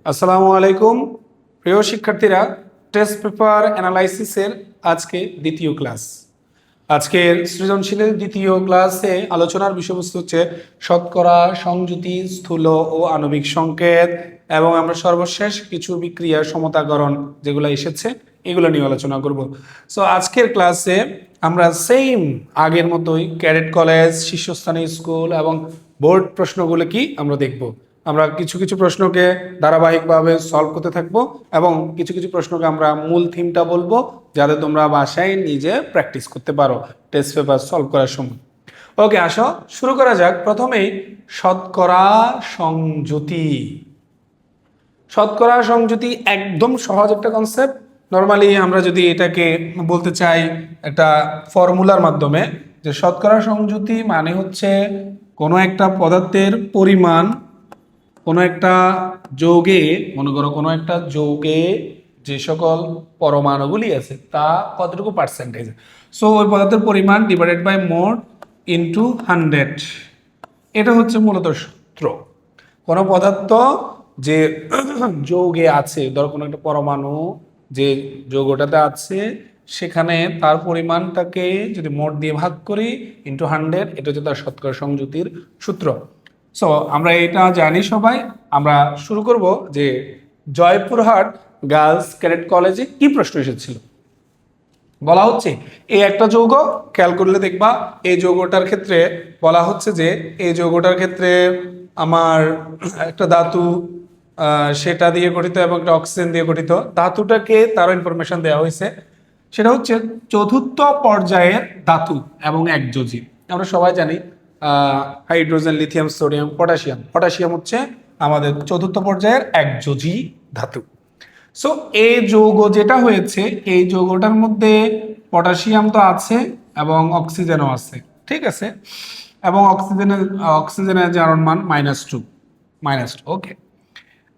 আসসালামু আলাইকুম প্রিয় শিক্ষার্থীরা, টেস্ট পেপার অ্যানালাইসিসের আজকে দ্বিতীয় ক্লাস। আজকের সৃজনশীলের দ্বিতীয় ক্লাসে আলোচনার বিষয়বস্তু হচ্ছে শতকরা, সংযুতি, স্থূল ও আণবিক সংকেত এবং আমরা সর্বশেষ কিছু বিক্রিয়ার সমতাকরণ যেগুলো এসেছে এগুলো নিয়ে আলোচনা করব। সো আজকের ক্লাসে আমরা সেম আগের মতোই ক্যাডেট কলেজ, শীর্ষস্থানীয় স্কুল এবং বোর্ড প্রশ্নগুলো কি আমরা দেখব। আমরা কিছু কিছু প্রশ্নকে ধারাবাহিকভাবে সলভ করতে থাকবো এবং কিছু কিছু প্রশ্নকে আমরা মূল থিমটা বলবো, যাতে তোমরা বাসায় নিজে প্র্যাকটিস করতে পারো টেস্ট পেপার সলভ করার সময়। ওকে, আসো শুরু করা যাক। প্রথমেই শতকরা সংযুতি। শতকরা সংযুতি একদম সহজ একটা কনসেপ্ট। নর্মালি আমরা যদি এটাকে বলতে চাই একটা ফর্মুলার মাধ্যমে, যে শতকরা সংযুতি মানে হচ্ছে কোনো একটা পদার্থের পরিমাণ কোনো একটা যৌগে, মনে করো কোনো একটা যৌগে যে সকল পরমাণুগুলি আছে তা কতটুকু পার্সেন্টেজ, সো ওই পদার্থের পরিমাণ ডিভাইডেড বাই মোট ইন্টু 100। এটা হচ্ছে মূলত সূত্র। কোনো পদার্থ যে যৌগে আছে, ধরো কোনো একটা পরমাণু যে যৌগটাতে আছে সেখানে তার পরিমাণটাকে যদি মোট দিয়ে ভাগ করি ইন্টু 100, এটা হচ্ছে তার শতকরা সংযুতির সূত্র। সো আমরা এটা জানি সবাই। আমরা শুরু করব যে জয়পুরহাট গার্লস ক্যাডেট কলেজে কি প্রশ্ন এসেছিল। বলা হচ্ছে এই একটা যৌগ, খেয়াল করলে দেখবা এই যৌগটার ক্ষেত্রে বলা হচ্ছে যে এই যৌগটার ক্ষেত্রে আমার একটা ধাতু সেটা দিয়ে গঠিত এবং একটা অক্সিজেন দিয়ে গঠিত। ধাতুটাকে তারও ইনফরমেশন দেওয়া হয়েছে, সেটা হচ্ছে চতুর্থ পর্যায়ের ধাতু এবং একযোজী। আমরা সবাই জানি hydrogen, lithium, sodium, potassium. Potassium হচ্ছে আমাদের চতুর্থ পর্যায়ের একযোজী ধাতু। সো এই যৌগ যেটা হয়েছে, এই যৌগটার মধ্যে পটাশিয়াম তো আছে এবং অক্সিজেনও আছে, ঠিক আছে। এবং অক্সিজেনের জারণ মান -2। ওকে,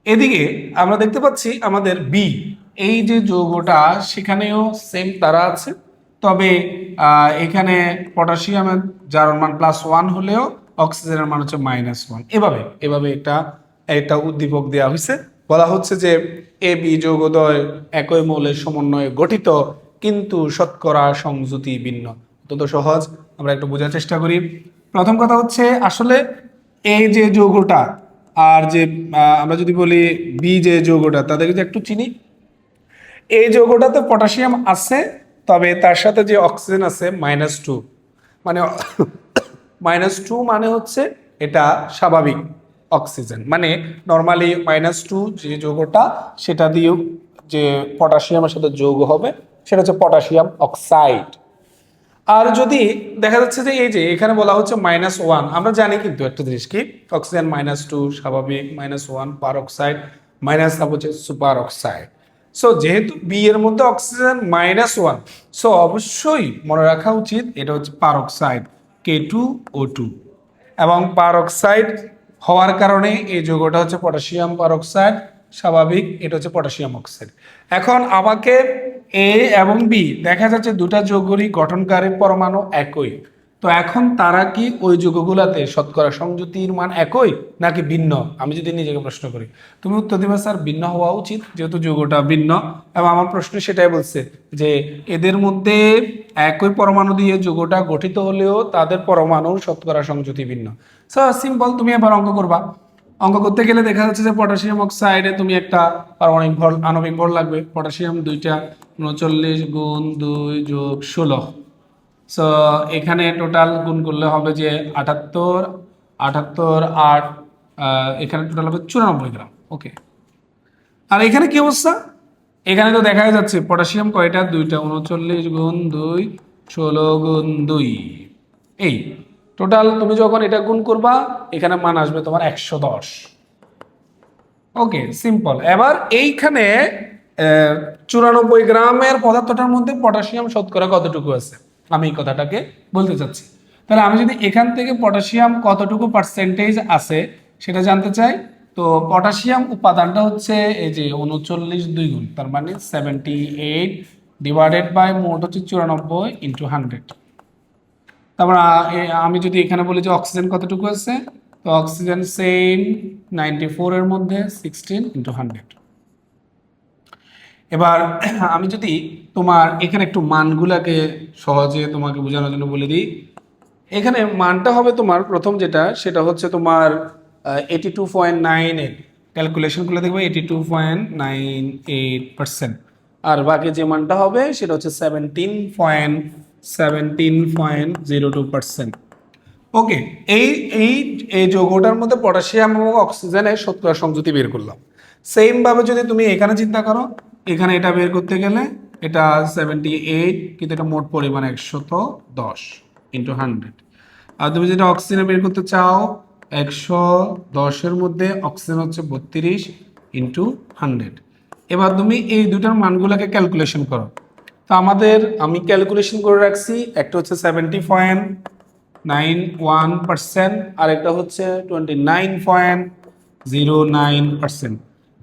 এদিকে আমরা দেখতে পাচ্ছি আমাদের বি, এই যে যৌগটা সেখানেও সেম তারা আছে, তবে এখানে পটাশিয়ামের জারণ মান +1 হলেও অক্সিজেনের মান হচ্ছে -1। এভাবে এভাবে একটা উদ্দীপক দেওয়া হয়েছে। বলা হচ্ছে যে এ বি যৌগদ্বয় একই মৌলের সমন্বয়ে গঠিত, কিন্তু শতকরা সংযুতি ভিন্ন। অত্যন্ত সহজ, আমরা একটু বোঝার চেষ্টা করি। প্রথম কথা হচ্ছে আসলে এই যে যৌগটা আর যে আমরা যদি বলি বি যে যৌগটা, তাদেরকে যদি একটু চিনি। এই যৌগটাতে পটাশিয়াম আছে, তবে তার সাথে যে অক্সিজেন আছে -2। মানে -2 মানে হচ্ছে এটা স্বাভাবিক অক্সিজেন, মানে নর্মালি -2 যে যৌগটা সেটা দিয়েও যে পটাশিয়ামের সাথে যৌগ হবে সেটা হচ্ছে পটাশিয়াম অক্সাইড। আর যদি দেখা যাচ্ছে যে এই যে এখানে বলা হচ্ছে -1, আমরা জানি কিন্তু একটা জিনিস কি, অক্সিজেন -2 স্বাভাবিক, -1 পার অক্সাইড, মাইনাস হচ্ছে সুপার অক্সাইড। সো যেহেতু বি এর মধ্যে অক্সিজেন -1, সো অবশ্যই মনে রাখা উচিত এটা হচ্ছে পার অক্সাইড K2O2। এবং পার অক্সাইড হওয়ার কারণে এই যৌগটা হচ্ছে পটাশিয়াম পার অক্সাইড, স্বাভাবিক এটা হচ্ছে পটাশিয়াম অক্সাইড। এখন আমাকে এ এবং বি দেখা যাচ্ছে দুটা যৌগেরই গঠনকারী পরমাণু একই। তো এখন তারা কি ওই যৌগগুলাতে শতকরা সংযুতির মান একই নাকি ভিন্ন? আমি যদি নিজেকে প্রশ্ন করি, তুমি উত্তর দিবে স্যার ভিন্ন হওয়া উচিত, যেহেতু যৌগটা ভিন্ন। এবং আমার প্রশ্ন সেটাই বলছে যে এদের মধ্যে একই পরমাণু দিয়ে যৌগটা গঠিত হলেও তাদের পরমাণুর শতকরা সংযুতি ভিন্ন। স্যার সিম্পল, তুমি এবার অঙ্ক করবা। অঙ্ক করতে গেলে দেখা যাচ্ছে যে পটাশিয়াম অক্সাইডে তুমি একটা পারমাণবিক ভর, আণবিক ভর লাগবে। পটাশিয়াম 2টা, 39 গুণ 2 যোগ 16। সো এখানে টোটাল গুণ করলে হবে যে 78, 78, 8, এখানে টোটাল হবে 94 গ্রাম। ওকে, আর এখানে কি অবস্থা? এখানে তো দেখা যাচ্ছে পটাশিয়াম কয়টা, 2টা, 39 গুণ 2, 16 গুণ 2। এই টোটাল তুমি যখন এটা গুণ করবা এখানে মান আসবে তোমার 110। ওকে, সিম্পল। এবার এইখানে 94 গ্রামের পদার্থটার মধ্যে পটাশিয়াম শতকরা কতটুকু আছে, আমি এই কথাটাকে বলতে চাচ্ছি। তাহলে আমি যদি এখান থেকে পটাশিয়াম কতটুকু পার্সেন্টেজ আছে সেটা জানতে চাই, তো পটাশিয়াম উপাদানটা হচ্ছে এই যে 39 2 গুণ, তার মানে 78 ডিভাইডেড বাই মোট হচ্ছে 94 ইন্টু 100। তারপর আমি যদি এখানে বলি যে অক্সিজেন কতটুকু আছে, তো অক্সিজেন সেম 94 এর মধ্যে 16 ইন্টু 100। এবার আমি যদি তোমার এখানে একটু মানগুলাকে সহজে তোমাকে বোঝানোর জন্য বলে দিই, এখানে মানটা হবে তোমার প্রথম যেটা সেটা হচ্ছে তোমার 82.98, ক্যালকুলেশন করলে দেখবে 82.98%। আর বাকি যে মানটা হবে সেটা হচ্ছে 17.02%। ওকে, এই এই এই যৌগটার মধ্যে পটাশিয়াম এবং অক্সিজেনের শতকরা সংযুতি বের করলাম। সেম ভাবে যদি তুমি এখানে চিন্তা করো, এখানে এটা বের করতে গেলে এটা 78, কিন্তু এটা মোট পরিমাণ 110 ইন্টু 100। আর তুমি যেটা অক্সিজেন বের করতে চাও 110-এর মধ্যে অক্সিজেন হচ্ছে 32 ইন্টু 100। এবার তুমি এই দুটার মানগুলোকে ক্যালকুলেশন করো। তো আমি ক্যালকুলেশন করে রাখছি, একটা হচ্ছে 70.91% আর একটা হচ্ছে 29.09%।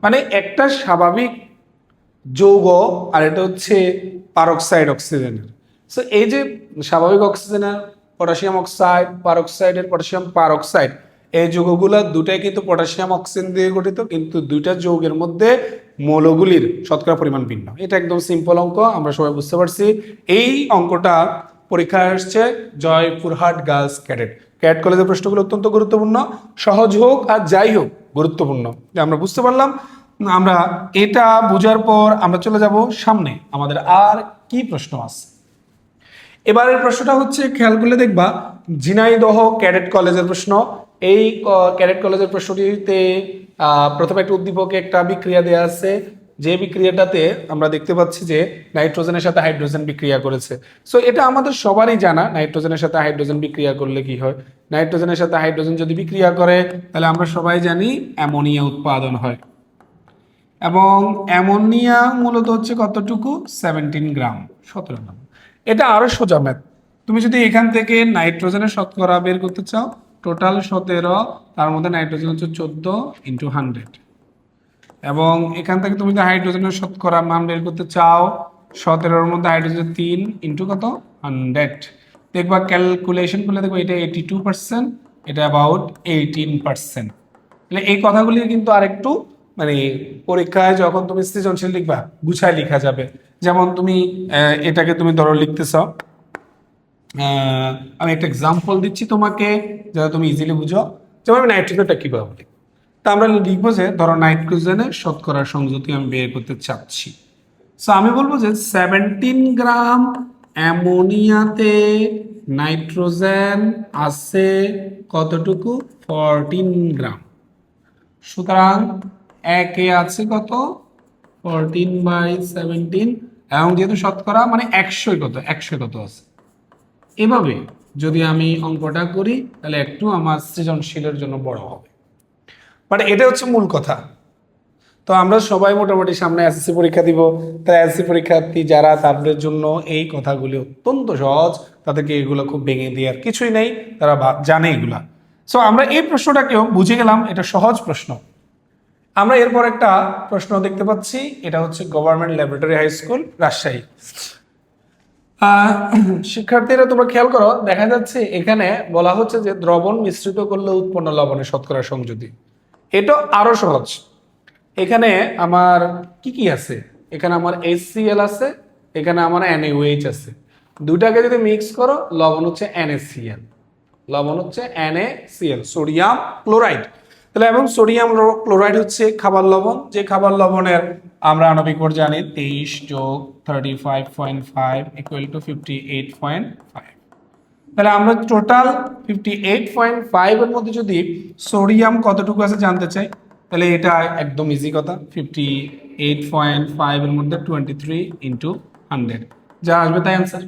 মানে একটা স্বাভাবিক যৌগ আর এটা হচ্ছে পারক্সাইড অক্সিজেনের। সো এই যে স্বাভাবিক অক্সিজেনের পটাশিয়াম অক্সাইড, পারক্সাইডের পটাশিয়াম পারক্সাইড, এই যৌগগুলো দুটাই কিন্তু পটাশিয়াম অক্সিজেন দিয়ে গঠিত, কিন্তু দুইটা যৌগের মধ্যে মৌলগুলির শতকরা পরিমাণ ভিন্ন। এটা একদম সিম্পল অঙ্ক, আমরা সবাই বুঝতে পারছি। এই অঙ্কটা পরীক্ষায় আসছে জয়পুরহাট গার্লস ক্যাডেট কলেজের প্রশ্নগুলো অত্যন্ত গুরুত্বপূর্ণ, সহজ হোক আর যাই হোক গুরুত্বপূর্ণ। আমরা বুঝতে পারলাম। আমরা এটা বোঝার পর আমরা চলে যাব সামনে, আমাদের আর কি প্রশ্ন আছে। এবারের প্রশ্নটা হচ্ছে, খেয়াল করলে দেখবা ঝিনাইদহ ক্যাডেট কলেজের প্রশ্ন। এই ক্যাডেট কলেজের প্রশ্নটিতে প্রথমে একটা উদ্দীপকে একটা বিক্রিয়া দেওয়া আছে, যে বিক্রিয়াটাতে আমরা দেখতে পাচ্ছি যে নাইট্রোজেনের সাথে হাইড্রোজেন বিক্রিয়া করেছে। সো এটা আমাদের সবারই জানা, নাইট্রোজেনের সাথে হাইড্রোজেন বিক্রিয়া করলে কি হয়। নাইট্রোজেনের সাথে হাইড্রোজেন যদি বিক্রিয়া করে তাহলে আমরা সবাই জানি অ্যামোনিয়া উৎপাদন হয়। এবং অ্যামোনিয়া মূলত হচ্ছে কতটুকু, 17 গ্রাম, 17 গ্রাম। এটা আরো সোজা ম্যাথ। তুমি যদি এখান থেকে নাইট্রোজেনের শতকরা বের করতে চাও, টোটাল 17, তার মধ্যে নাইট্রোজেন হচ্ছে 14 ইন্টু 100। এবং এখান থেকে তুমি যদি হাইড্রোজেনের শতকরা মান বের করতে চাও, 17-এর মধ্যে হাইড্রোজেন 3 ইন্টু কত, 100। দেখবা ক্যালকুলেশন করলে দেখবো এটা 82%, এটা অ্যাবাউট 18%। তাহলে এই কথাগুলি কিন্তু আরেকটু মানে পরীক্ষায় যখন তুমি সৃজনশীল লিখবা গুছায় লেখা যাবে। যেমন তুমি এটাকে তুমি ধরো লিখতেছ, আমি একটা এক্সাম্পল দিচ্ছি তোমাকে যাতে তুমি ইজিলি বুঝো। যেমন আমি নাইট্রোজেনটা কিভাবে বলি, তা আমরা লিখবো যে ধরো নাইট্রোজেনের শতকরা সংযুতি আমি বের করতে চাচ্ছি। সো আমি বলবো যে 17 গ্রাম অ্যামোনিয়াতে নাইট্রোজেন আছে কতটুকু, 14 গ্রাম। সুতরাং একে আছে কত, 14/17, এবং যেহেতু শতকরা মানে 100 কত, 100 কত আছে। এভাবে যদি আমি অঙ্কটা করি তাহলে একটু আমার সৃজনশীলের জন্য বড় হবে। বাট এটা হচ্ছে মূল কথা। তো আমরা সবাই মোটামুটি সামনে এসএসসি পরীক্ষা দিব, তাই এসএসসি পরীক্ষার্থী যারা তাদের জন্য এই কথাগুলি অত্যন্ত সহজ, তাদেরকে এগুলো খুব ভেঙে দেওয়ার কিছুই নেই, তারা জানে এগুলা। সো আমরা এই প্রশ্নটাকেও বুঝে গেলাম, এটা সহজ প্রশ্ন। আমরা এরপর একটা প্রশ্ন দেখতে পাচ্ছি, এটা হচ্ছে government laboratory high school Rajshahi. শিক্ষার্থীরা তোমরা খেয়াল করো, দেখা যাচ্ছে এখানে বলা হচ্ছে যে দ্রবণ মিশ্রিত করলে উৎপন্ন লবণের শতকরা সংযুতি। এটা আরো সহজ। এখানে আমার কি কি আছে, এখানে আমার HCl আছে, এখানে আমার NaOH আছে। দুটাকে যদি মিক্স করো লবণ হচ্ছে NaCl, লবণ হচ্ছে NaCl, সোডিয়াম ক্লোরাইড। তাহলে এবং সোডিয়াম ক্লোরাইড হচ্ছে খাবার লবণ, যে খাবার লবণের আমরা আণবিক ভর জানি 23 + 35.5 = 58.5। তাহলে আমরা টোটাল 58.5 এর মধ্যে যদি সোডিয়াম কতটুকু আছে জানতে চাই, তাহলে এটা একদম ইজি কথা। 58.5 এর মধ্যে 23 ইন্টু 100, যা আসবে তাই অ্যান্সার।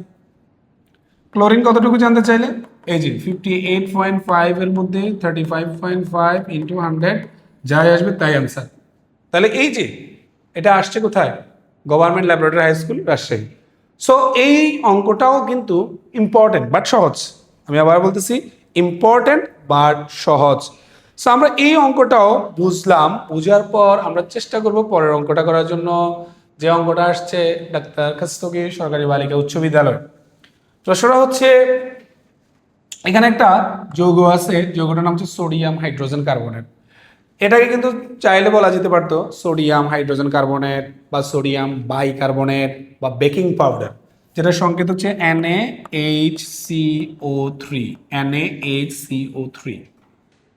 ক্লোরিন কতটুকু জানতে চাইলে এই যে 58.5 এর মধ্যে 35.5 ইন্টু 100, যাই আসবে তাই অ্যান্সার। তাহলে এই যে এটা আসছে কোথায়, government laboratory high school Rajshahi. So এই অঙ্কটাও কিন্তু ইম্পর্টেন্ট বাট সহজ। আমি আবার বলতেছি, ইম্পর্টেন্ট বাট সহজ। সো আমরা এই অঙ্কটাও বুঝলাম, বুঝার পর আমরা চেষ্টা করব পরের অঙ্কটা করার জন্য, যে অঙ্কটা আসছে ডাক্তার খাস্তগীর সরকারি বালিকা উচ্চ বিদ্যালয়। প্রশ্নটা হচ্ছে এখানে একটা যৌগ আছে, যৌগটার নাম হচ্ছে সোডিয়াম হাইড্রোজেন কার্বনেট। এটাকে কিন্তু চাইলে বলা যেতে পারতো সোডিয়াম হাইড্রোজেন কার্বনেট বা সোডিয়াম বাইকার্বনেট বা বেকিং পাউডার, যেটা সংকেত হচ্ছে NaHCO3, NaHCO3।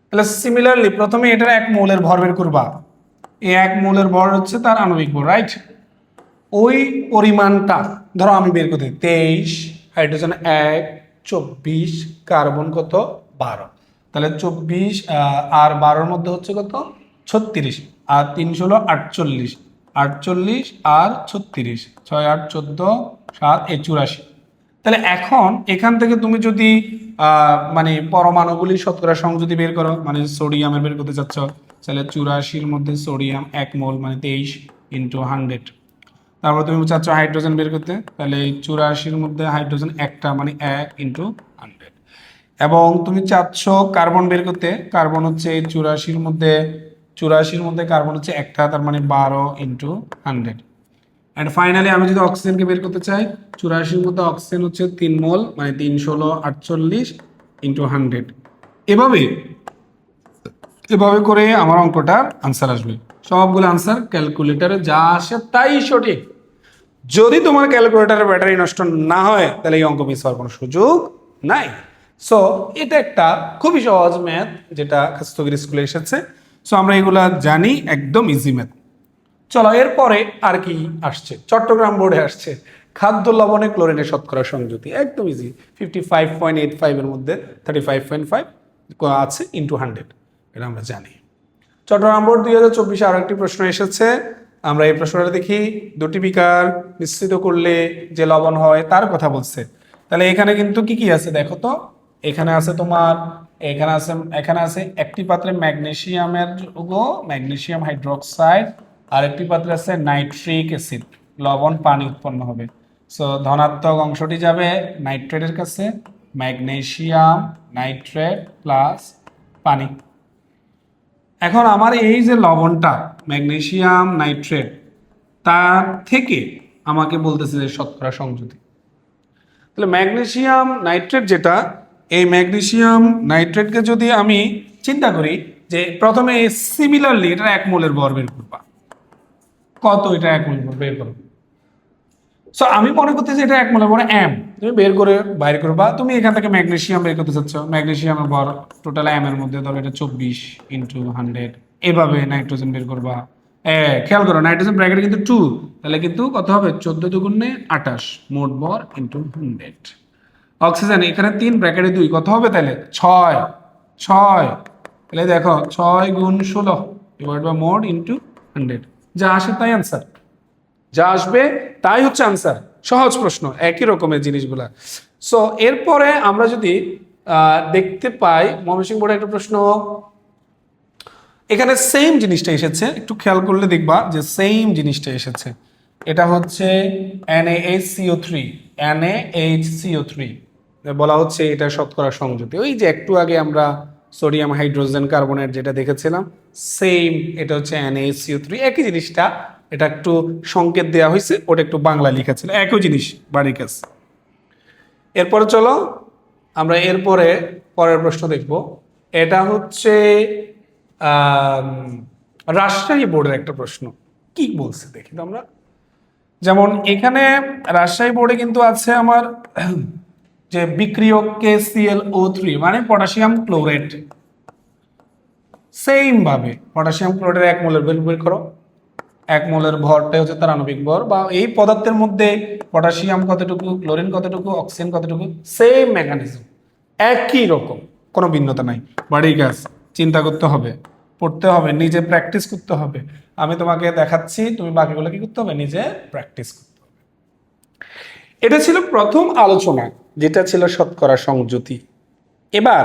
তাহলে সিমিলারলি প্রথমে এটার এক মোলের ভর বের করবা। এই এক মোলের ভর হচ্ছে তার আণবিক ভর, রাইট? ওই পরিমাণটা ধরো আমি বের করতে 23, হাইড্রোজেন 1, 24, কার্বন কত 12। তাহলে 24 আর 12-র মধ্যে হচ্ছে কত 36, আর 3 ষোলো 48, 48 আর 36, 6 8 14, 7 84। তাহলে এখন এখান থেকে তুমি যদি মানে পরমাণুগুলি শতকরা সংযুতি বের করো, মানে সোডিয়ামের বের করতে চাচ্ছ, তাহলে 84-র মধ্যে সোডিয়াম 1 মোল মানে 23 ইন্টু 100। তারপর তুমি চাচ্ছ হাইড্রোজেন বের করতে, তাহলে এই 84-র মধ্যে হাইড্রোজেন একটা মানে 1 ইন্টু 100। এবং তুমি চাচ্ছ কার্বন বের করতে, কার্বন হচ্ছে 84-র মধ্যে কার্বন হচ্ছে একটা, তার মানে 12 ইন্টু 100। অ্যান্ড ফাইনালি আমি যদি অক্সিজেনকে বের করতে চাই, 84-র মধ্যে অক্সিজেন হচ্ছে 3 মোল মানে 3 ষোলো 48 ইন্টু 100। এভাবে এভাবে করে আমার অঙ্কটার আনসার আসবে। সবগুলো আনসার ক্যালকুলেটারে যা আসে তাই সঠিক। যদি তোমার ক্যালকুলেটারের ব্যাটারি নষ্ট না হয় তাহলে এই অঙ্ক মিস হওয়ার কোনো সুযোগ নাই। সো এটা একটা খুবই সহজ ম্যাথ যেটা খাস্তগিরি স্কুলে এসেছে। সো আমরা এগুলা জানি, একদম ইজি ম্যাথ। চলো এরপরে আর কি আসছে, চট্টগ্রাম বোর্ডে আসছে খাদ্য লবণে ক্লোরিনের শতকরা সংযুতি, একদম ইজি। 55.85 এর মধ্যে 35.5 আছে ইন্টু 100, এটা আমরা জানি। চট্টগ্রাম বোর্ড 2024 আরো একটি প্রশ্ন এসেছে, আমরা এই প্রশ্নটা দেখি। দুটি বিকার মিশ্রিত করলে যে লবণ হয় তার কথা বলছে। তাহলে এখানে কিন্তু কি কি আছে দেখো তো। এখানে আছে তোমার, এখানে আছে একটি পাত্রে ম্যাগনেসিয়ামের যৌগ ম্যাগনেসিয়াম হাইড্রোক্সাইড, আর একটি পাত্রে আছে নাইট্রিক অ্যাসিড, লবণ পানি উৎপন্ন হবে। সো ধনাত্মক অংশটি যাবে নাইট্রেটের কাছে, ম্যাগনেসিয়াম নাইট্রেট প্লাস পানি। এখন আমার এই যে লবণটা ম্যাগনেসিয়াম নাইট্রেট, তার থেকে আমাকে বলতেছে যে শতকরা সংযুতি। তাহলে ম্যাগনেসিয়াম নাইট্রেট যেটা, এই ম্যাগনেসিয়াম নাইট্রেটকে যদি আমি চিন্তা করি যে প্রথমে সিমিলারলি এটা 1 মোলের ভর বের করবা, কত এটা 1 মোলের ভর বের করো। সো আমি মনে করতেছি এটা 1 মোলের ভর এম, তুমি বের করে বাইর করবা। তুমি এখান থেকে ম্যাগনেসিয়াম বের করতে চাচ্ছ, ম্যাগনেসিয়ামের ভর টোটাল এম এর মধ্যে ধরো এটা 24 ইন্টু 100। এভাবে নাইট্রোজেন বের করবা। খেয়াল করো নাইট্রোজেন ব্র্যাকেটে কিন্তু 2, তাহলে কিন্তু কত হবে 14 দুগুণে 28 মোট ভর ইন্টু 100। অক্সিজেন এখানে 3 ব্র্যাকেটে 2 কত হবে তাহলে 6, 6 তাহলে দেখো 6 গুণ 16 ডিভাইড বাই মোট ইন্টু 100, যা আসে তাই আনসার, যা আসবে তাই হচ্ছে আনসার। সহজ প্রশ্ন, একই রকমের জিনিসগুলা। সো এরপরে আমরা যদি দেখতে পাই ময়মনসিংহ বোর্ডে একটা প্রশ্ন, এখানে সেম জিনিসটা এসেছে, একটু খেয়াল করলে দেখবা যে সেম জিনিসটা এসেছে। এটা হচ্ছে NaHCO3, NaHCO3 বলা হচ্ছে এটা শতকরা সংযুতি। ওই যে একটু আগে আমরা সোডিয়াম হাইড্রোজেন কার্বনেট যেটা দেখেছিলাম, সেম এটা হচ্ছে NaHCO3, একই জিনিসটা। এটা একটু সংকেত দেওয়া হয়েছে, ওটা একটু বাংলা লেখা ছিল, একই জিনিস বাড়ির কাছে। এরপরে চলো আমরা পরের প্রশ্ন দেখব। এটা হচ্ছে রাজশাহী বোর্ডের একটা প্রশ্ন, কি বলছে দেখি তো আমরা। যেমন এখানে রাজশাহী বোর্ডে কিন্তু আছে আমার যে বিক্রিয়ক KClO3 মানে পটাশিয়াম ক্লোরাইড। সেম ভাবে পটাশিয়াম ক্লোরাইডের 1 মোলের বের করো, 1 মোলের ভরটাই হচ্ছে তার আণবিক ভর, বা এই পদার্থের মধ্যে পটাশিয়াম কতটুকু, ক্লোরিন কতটুকু, অক্সিজেন কতটুকু, সেম মেকানিজম, একই রকম, কোনো ভিন্নতা নাই। বাড়ির কাজ চিন্তা করতে হবে, পড়তে হবে, নিজে প্র্যাকটিস করতে হবে। আমি তোমাকে দেখাচ্ছি, তুমি বাকিগুলো কি করতে হবে, নিজে প্র্যাকটিস করতে হবে। এটা ছিল প্রথম আলোচনা, যেটা ছিল শতকরা সংযুতি। এবার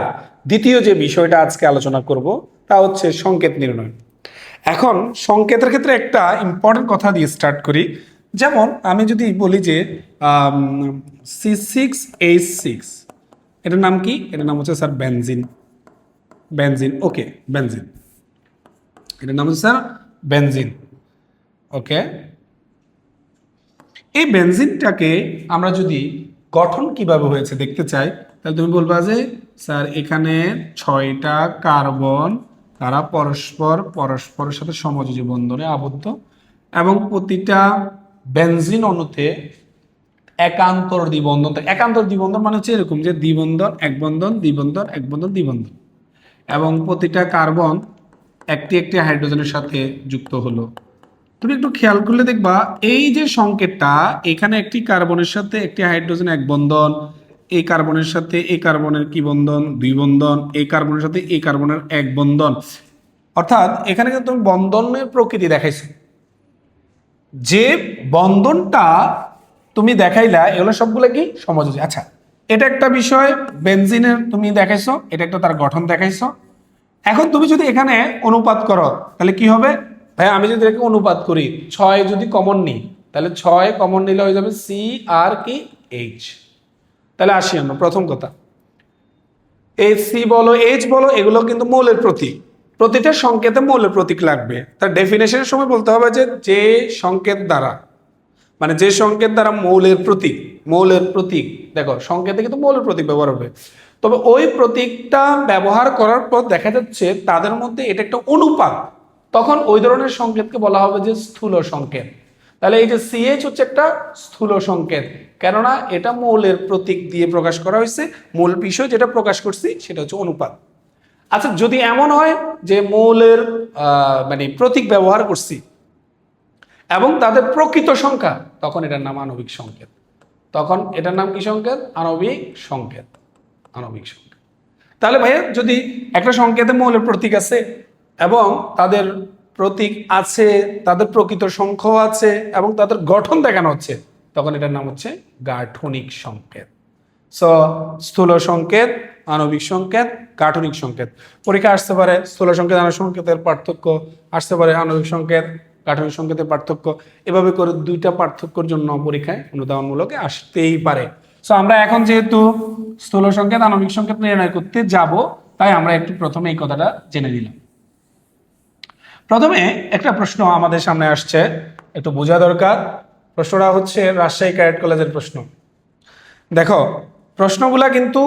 দ্বিতীয় যে বিষয়টা আজকে আলোচনা করব তা হচ্ছে সংকেত নির্ণয়। এখন সংকেতের ক্ষেত্রে একটা ইম্পর্টেন্ট কথা দিয়ে স্টার্ট করি। যেমন আমি যদি বলি যে C6H6, এটার নাম কি, এটার নাম হচ্ছে স্যার বেনজিন। বেনজিন, ওকে বেনজিন, এটার নাম হচ্ছে স্যার বেনজিন। ওকে, এই বেনজিনটাকে আমরা যদি গঠন কিভাবে হয়েছে দেখতে চাই, তাহলে তুমি বলবা যে স্যার এখানে 6টা কার্বন, তারা পরস্পরের সাথে সমযোজী বন্ধনে আবদ্ধ এবং প্রতিটা বেনজিন অণুতে একান্তর দ্বিবন্ধন থাকে। একান্তর দ্বিবন্ধন মানে হচ্ছে এরকম যে দ্বিবন্ধন এক বন্ধন দ্বিবন্ধন এক বন্ধন দ্বিবন্ধন, এবং প্রতিটা কার্বন একটি একটি হাইড্রোজেনের সাথে যুক্ত হলো। তুমি একটু খেয়াল করলে দেখবা এই যে সংকেতটা, এখানে একটি কার্বনের সাথে একটি হাইড্রোজেন এক বন্ধন, এই কার্বনের সাথে এই কার্বনের কি বন্ধন, দুই বন্ধন, এই কার্বনের সাথে এই কার্বনের এক বন্ধন, অর্থাৎ এখানে কিন্তু তুমি বন্ধনের প্রকৃতি দেখাইছো। যে বন্ধনটা তুমি দেখাইলা এগুলো সবগুলো কি সমযোজী। আচ্ছা, এটা একটা বিষয় বেনজিনের তুমি দেখাইছো, এটা একটা তার গঠন দেখাইছো। এখন তুমি যদি এখানে অনুপাত করো তাহলে কি হবে ভাই, আমি যদি এটাকে অনুপাত করি 6 যদি কমন নিই তাহলে 6 কমন নিলে হয়ে যাবে সি আর কি এইচ। তাহলে আসি আমরা প্রথম কথা, এই সি বলো এইচ বলো এগুলো কিন্তু মৌলের প্রতীক, প্রতিটা সংকেতে মৌলের প্রতীক লাগবে। তার ডেফিনেশনের সময় বলতে হবে যে সংকেত দ্বারা, মানে যে সংকেত দ্বারা মৌলের প্রতীক দেখো সংকেতে কিন্তু মৌলের প্রতীক ব্যবহার হবে, তবে ওই প্রতীকটা ব্যবহার করার পর দেখা যাচ্ছে তাদের মধ্যে এটা একটা অনুপাত, তখন ওই ধরনের সংকেতকে বলা হবে যে স্থূল সংকেত। তাহলে এই যে সিএইচ হচ্ছে একটা স্থূল সংকেত, কেননা এটা মৌলের প্রতীক দিয়ে প্রকাশ করা হয়েছে, মূল বিষয় যেটা প্রকাশ করছি সেটা হচ্ছে অনুপাত। আচ্ছা, যদি এমন হয় যে মৌলের মানে প্রতীক ব্যবহার করছি এবং তাদের প্রকৃত সংখ্যা, তখন এটার নাম আণবিক সংকেত। তখন এটার নাম কি সংকেত? আণবিক সংকেত। আণবিক সংকেত। তাহলে ভাইয়া যদি একটা সংকেতে মৌলের প্রতীক আছে এবং তাদের প্রতীক আছে, তাদের প্রকৃত সংখ্যাও আছে এবং তাদের গঠন দেখানো হচ্ছে, তখন এটার নাম হচ্ছে গাঠনিক সংকেত। সো স্থূল সংকেত, আণবিক সংকেত, গাঠনিক সংকেত। পরীক্ষা আসতে পারে স্থূল সংকেত আণবিক সংকেতের পার্থক্য, আসতে পারে আণবিক সংকেত গাঠনিক সংকেতের পার্থক্য, এভাবে করে দুইটা পার্থক্যের জন্য পরীক্ষায় অনুধাবনমূলক আসতেই পারে। সো আমরা এখন যেহেতু স্থূল সংকেত আণবিক সংকেত নির্ণয় করতে যাব, তাই আমরা একটু প্রথমে এই কথাটা জেনে নিলাম। প্রথমে একটা প্রশ্ন আমাদের সামনে আসছে, একটু বোঝা দরকার। প্রশ্নটা হচ্ছে রাজশাহী ক্যাডেট কলেজের প্রশ্ন। দেখো প্রশ্নগুলা কিন্তু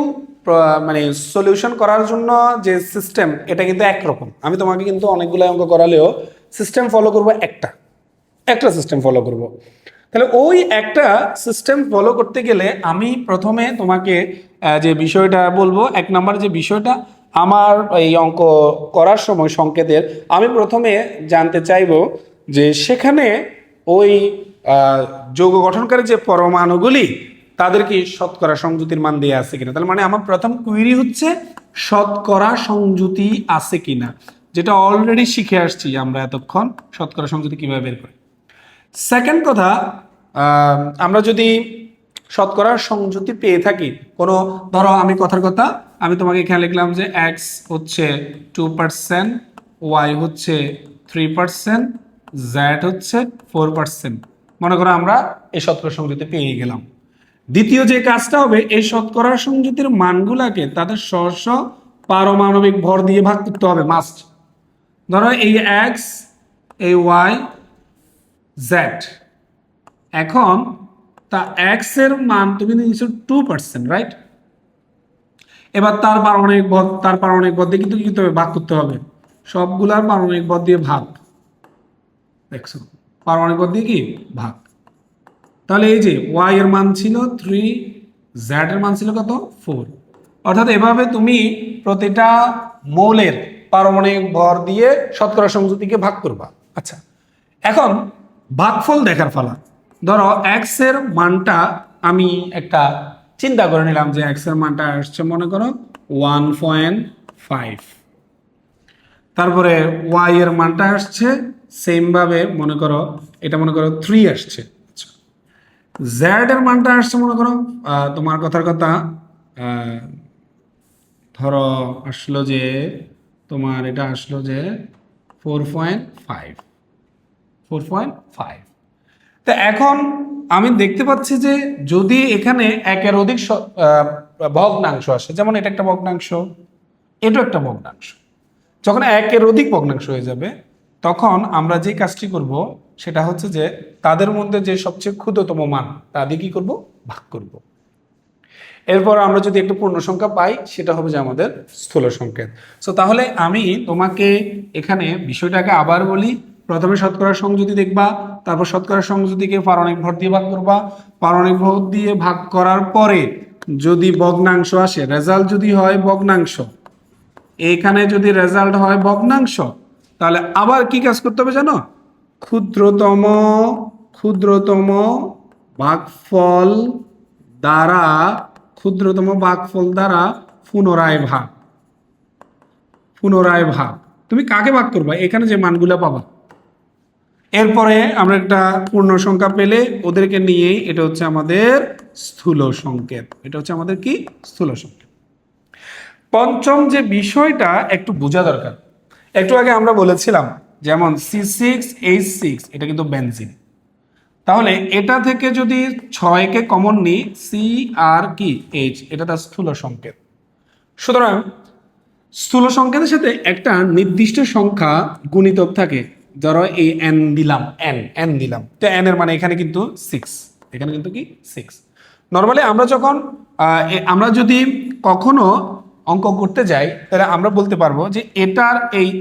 মানে সলিউশন করার জন্য যে সিস্টেম এটা কিন্তু একরকম। আমি তোমাকে কিন্তু অনেকগুলো অঙ্ক করালেও সিস্টেম ফলো করবো, একটা সিস্টেম ফলো করব। তাহলে ওই একটা সিস্টেম ফলো করতে গেলে আমি প্রথমে তোমাকে যে বিষয়টা বলবো, 1 নম্বর যে বিষয়টা আমার এই অঙ্ক করার সময় সংকেতের, আমি প্রথমে জানতে চাইবো যে সেখানে ওই যৌগ গঠনকারী যে পরমাণুগুলি তাদের কি শতকরা সংযুতির মান দেওয়া আছে কিনা। তাহলে মানে আমার প্রথম কুইরি হচ্ছে শতকরা সংযুতি আছে কিনা, যেটা অলরেডি শিখে আসছি আমরা এতক্ষণ, শতকরা সংযুতি কিভাবে বের করি। সেকেন্ড কথা, আমরা যদি শতকরা সংযুতি পেয়ে থাকি, কোনো ধরো আমি কথার কথা আমি তোমাকে এখানে লিখলাম যে এক্স হচ্ছে 2%, ওয়াই হচ্ছে 3%, জেড হচ্ছে 4%, মনে করো আমরা এই শতকরা সংযুতি পেয়ে গেলাম। দ্বিতীয় যে কাজটা হবে, এই শতকরা সংযুতির মানগুলাকে তাদের স্ব পারমাণবিক ভর দিয়ে ভাগ করতে হবে, মাস্ট। ধরো এই এক্স, এই ওয়াই, জেড, এখন তা এক্স এর মান তুমি নিয়েছো 2%, রাইট? এবার তার পারমাণবিক ভর দিয়ে কিন্তু কি করতে হবে, ভাগ করতে হবে, সবগুলার পারমাণবিক ভর দিয়ে ভাগ। দেখছো পারমাণবিক ভর দিয়ে কি ভাগ। তাহলে এই যে ওয়াই এর মান ছিল 3, জেড এর মান ছিল কত 4, অর্থাৎ এভাবে তুমি প্রতিটা মৌলের পারমাণবিক ভর দিয়ে শতকরা সংযুতিকে ভাগ করবা। আচ্ছা, এখন ভাগফল দেখার পালা। ধরো এক্স এর মানটা আমি একটা চিন্তা করে নিলাম যে এক্স এর মানটা আসছে মনে করো 1.5, তারপরে ওয়াই এর মানটা আসছে সেম ভাবে মনে করো এটা মনে করো 3 আসছে। জেড এর মানটা আসছে মনে করো তোমার কথার কথা ধরো আসলো যে তোমার এটা আসলো যে 4.5। তা এখন আমি দেখতে পাচ্ছি যে যদি এখানে একের অধিক ভগ্নাংশ আসে, যেমন এটা একটা ভগ্নাংশ, এটা একটা ভগ্নাংশ, যখন একের অধিক ভগ্নাংশ হয়ে যাবে তখন আমরা যে কাজটি করব সেটা হচ্ছে যে তাদের মধ্যে যে সবচেয়ে ক্ষুদ্রতম মান তা দিয়ে কি করব, ভাগ করব। এরপর আমরা যদি একটা পূর্ণ সংখ্যা পাই সেটা হবে যে আমাদের স্থূল সংকেত। সো তাহলে আমি তোমাকে এখানে বিষয়টাকে আবার বলি, প্রথমে শতকরা সংযুতি দেখবা, তারপর শতকরা সংযুতিকে পারমাণবিক ভর দিয়ে ভাগ করবা, পারমাণবিক ভর দিয়ে ভাগ করার পরে যদি ভগ্নাংশ আসে, রেজাল্ট যদি হয় ভগ্নাংশ, এখানে যদি রেজাল্ট হয় ভগ্নাংশ, তাহলে আবার কি কাজ করতে হবে জানো? ক্ষুদ্রতম ক্ষুদ্রতম ভাগফল দ্বারা ক্ষুদ্রতম ভাগফল দ্বারা পুনরায় ভাগ, পুনরায় ভাগ। তুমি কাকে ভাগ করবা? এখানে যে মানগুলো পাবা, এরপরে আমরা একটা পূর্ণ সংখ্যা পেলে ওদেরকে নিয়েই, এটা হচ্ছে আমাদের স্থূল সংকেত। এটা হচ্ছে আমাদের কি? স্থূল সংকেত। পঞ্চম যে বিষয়টা একটু বোঝা দরকার, একটু আগে আমরা বলেছিলাম যেমন C6H6 এটা কিন্তু বেনজিন, তাহলে এটা থেকে যদি 6কে কমন নিই, সি আর কি এইচ, এটা তার স্থূল সংকেত। সুতরাং স্থূল সংকেতের সাথে একটা নির্দিষ্ট সংখ্যা গুণিতক থাকে, ধরো এই এন দিলাম, এন দিলাম, তো এন এর মানে এখানে কিন্তু 6, এখানে কিন্তু কি 6। নর্মালি আমরা যখন আমরা যদি কখনো অঙ্ক করতে যাই তাহলে আমরা বলতে পারবো যে এটার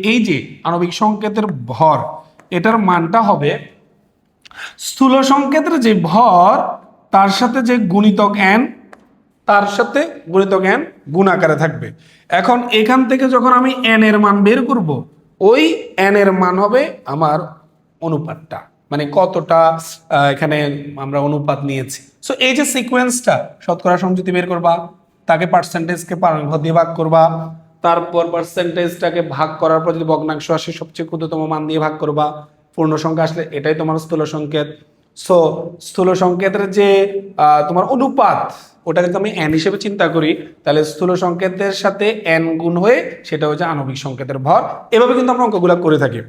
এই যে আণবিক সংকেতের ভর, এটার মানটা হবে স্থূল সংকেতের যে ভর তার সাথে যে গুণিতক এন, তার সাথে গুণিতক এন গুণ আকারে থাকবে। এখন এখান থেকে যখন আমি এন এর মান বের করব, ওই এন এর মান হবে আমার অনুপাতটা, মানে কতটা এখানে আমরা অনুপাত নিয়েছি। সো এই যে সিকোয়েন্সটা, শতকরা সংযুতি বের করবা, তাকে পার্সেন্টেজকে পারমাণবিক ভর দিয়ে ভাগ করবা, তারপর পার্সেন্টেজটাকে ভাগ করার পর যদি ভগ্নাংশ আসে সবচেয়ে ক্ষুদ্রতম মান দিয়ে ভাগ করবা, পূর্ণ সংখ্যা আসলে এটাই তোমার স্থূল সংকেত। সো স্থূল সংকেতের যে তোমার অনুপাত, ওটা কিন্তু আমি এন হিসেবে চিন্তা করি, তাহলে স্থূল সংকেতের সাথে এন গুণ হয়ে সেটা হচ্ছে আণবিক সংকেতের ভর। এভাবে কিন্তু আমরা অঙ্কগুলো করে থাকি।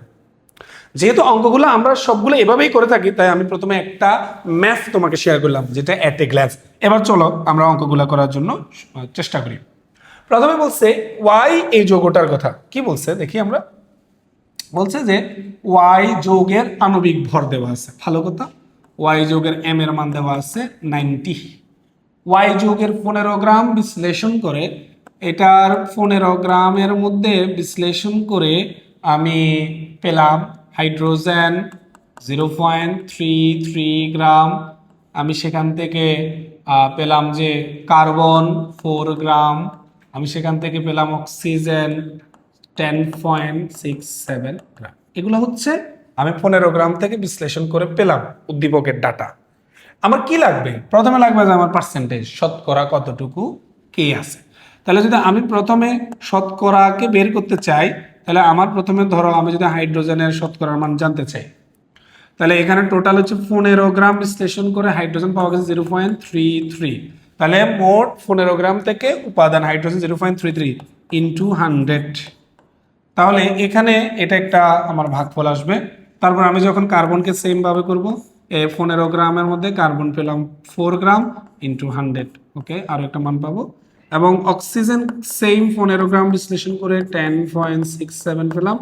যেহেতু অঙ্কগুলো আমরা সবগুলো এভাবেই করে থাকি, তাই আমি প্রথমে একটা ম্যাথ তোমাকে শেয়ার করলাম যেটা অ্যাট এ গ্ল্যান্স। এবার চলো আমরা অঙ্কগুলো করার জন্য চেষ্টা করি। প্রথমে বলছে ওয়াই এই যৌগটার কথা, কি বলছে দেখি আমরা। বলছে যে ওয়াই যৌগের আণবিক ভর দেওয়া আছে, ভালো কথা। ওয়াই যৌগের এম এর মান দেওয়া আছে 90। ওয়াই যৌগের 15 গ্রাম বিশ্লেষণ করে, এটার 15 গ্রামের মধ্যে বিশ্লেষণ করে আমি পেলাম হাইড্রোজেন 0.33 গ্রাম। আমি সেখান থেকে পেলাম যে কার্বন 4 গ্রাম। আমি সেখান থেকে পেলাম অক্সিজেন 10.67 গ্রাম। এগুলো হচ্ছে আমি 15 গ্রাম থেকে বিশ্লেষণ করে পেলাম উদ্দীপকের ডাটা। আমার কি লাগবে? প্রথমে লাগবে যে আমার পার্সেন্টেজ, শতকরা কতটুকু কে আছে। তাহলে যদি আমি প্রথমে শতকরাকে বের করতে চাই, তাহলে আমার প্রথমে ধরো আমি যদি হাইড্রোজেনের শতকরার মান জানতে চাই, তাহলে এখানে টোটাল হচ্ছে 15 গ্রাম বিশ্লেষণ করে হাইড্রোজেন পাওয়া গেছে 0.33। তাহলে মোট 15 গ্রাম থেকে উপাদান হাইড্রোজেন 0.33 ইন্টু 100। তাহলে এখানে এটা একটা আমার ভাগফল আসবে। তারপর আমি যখন কার্বনকে সেম ভাবে করব, 15 গ্রামের মধ্যে কার্বন পেলাম 4 গ্রাম ইন্টু 100, ওকে, আরও একটা মান পাবো। এবং অক্সিজেন সেম 15 গ্রাম বিশ্লেষণ করে 10.67 পেলাম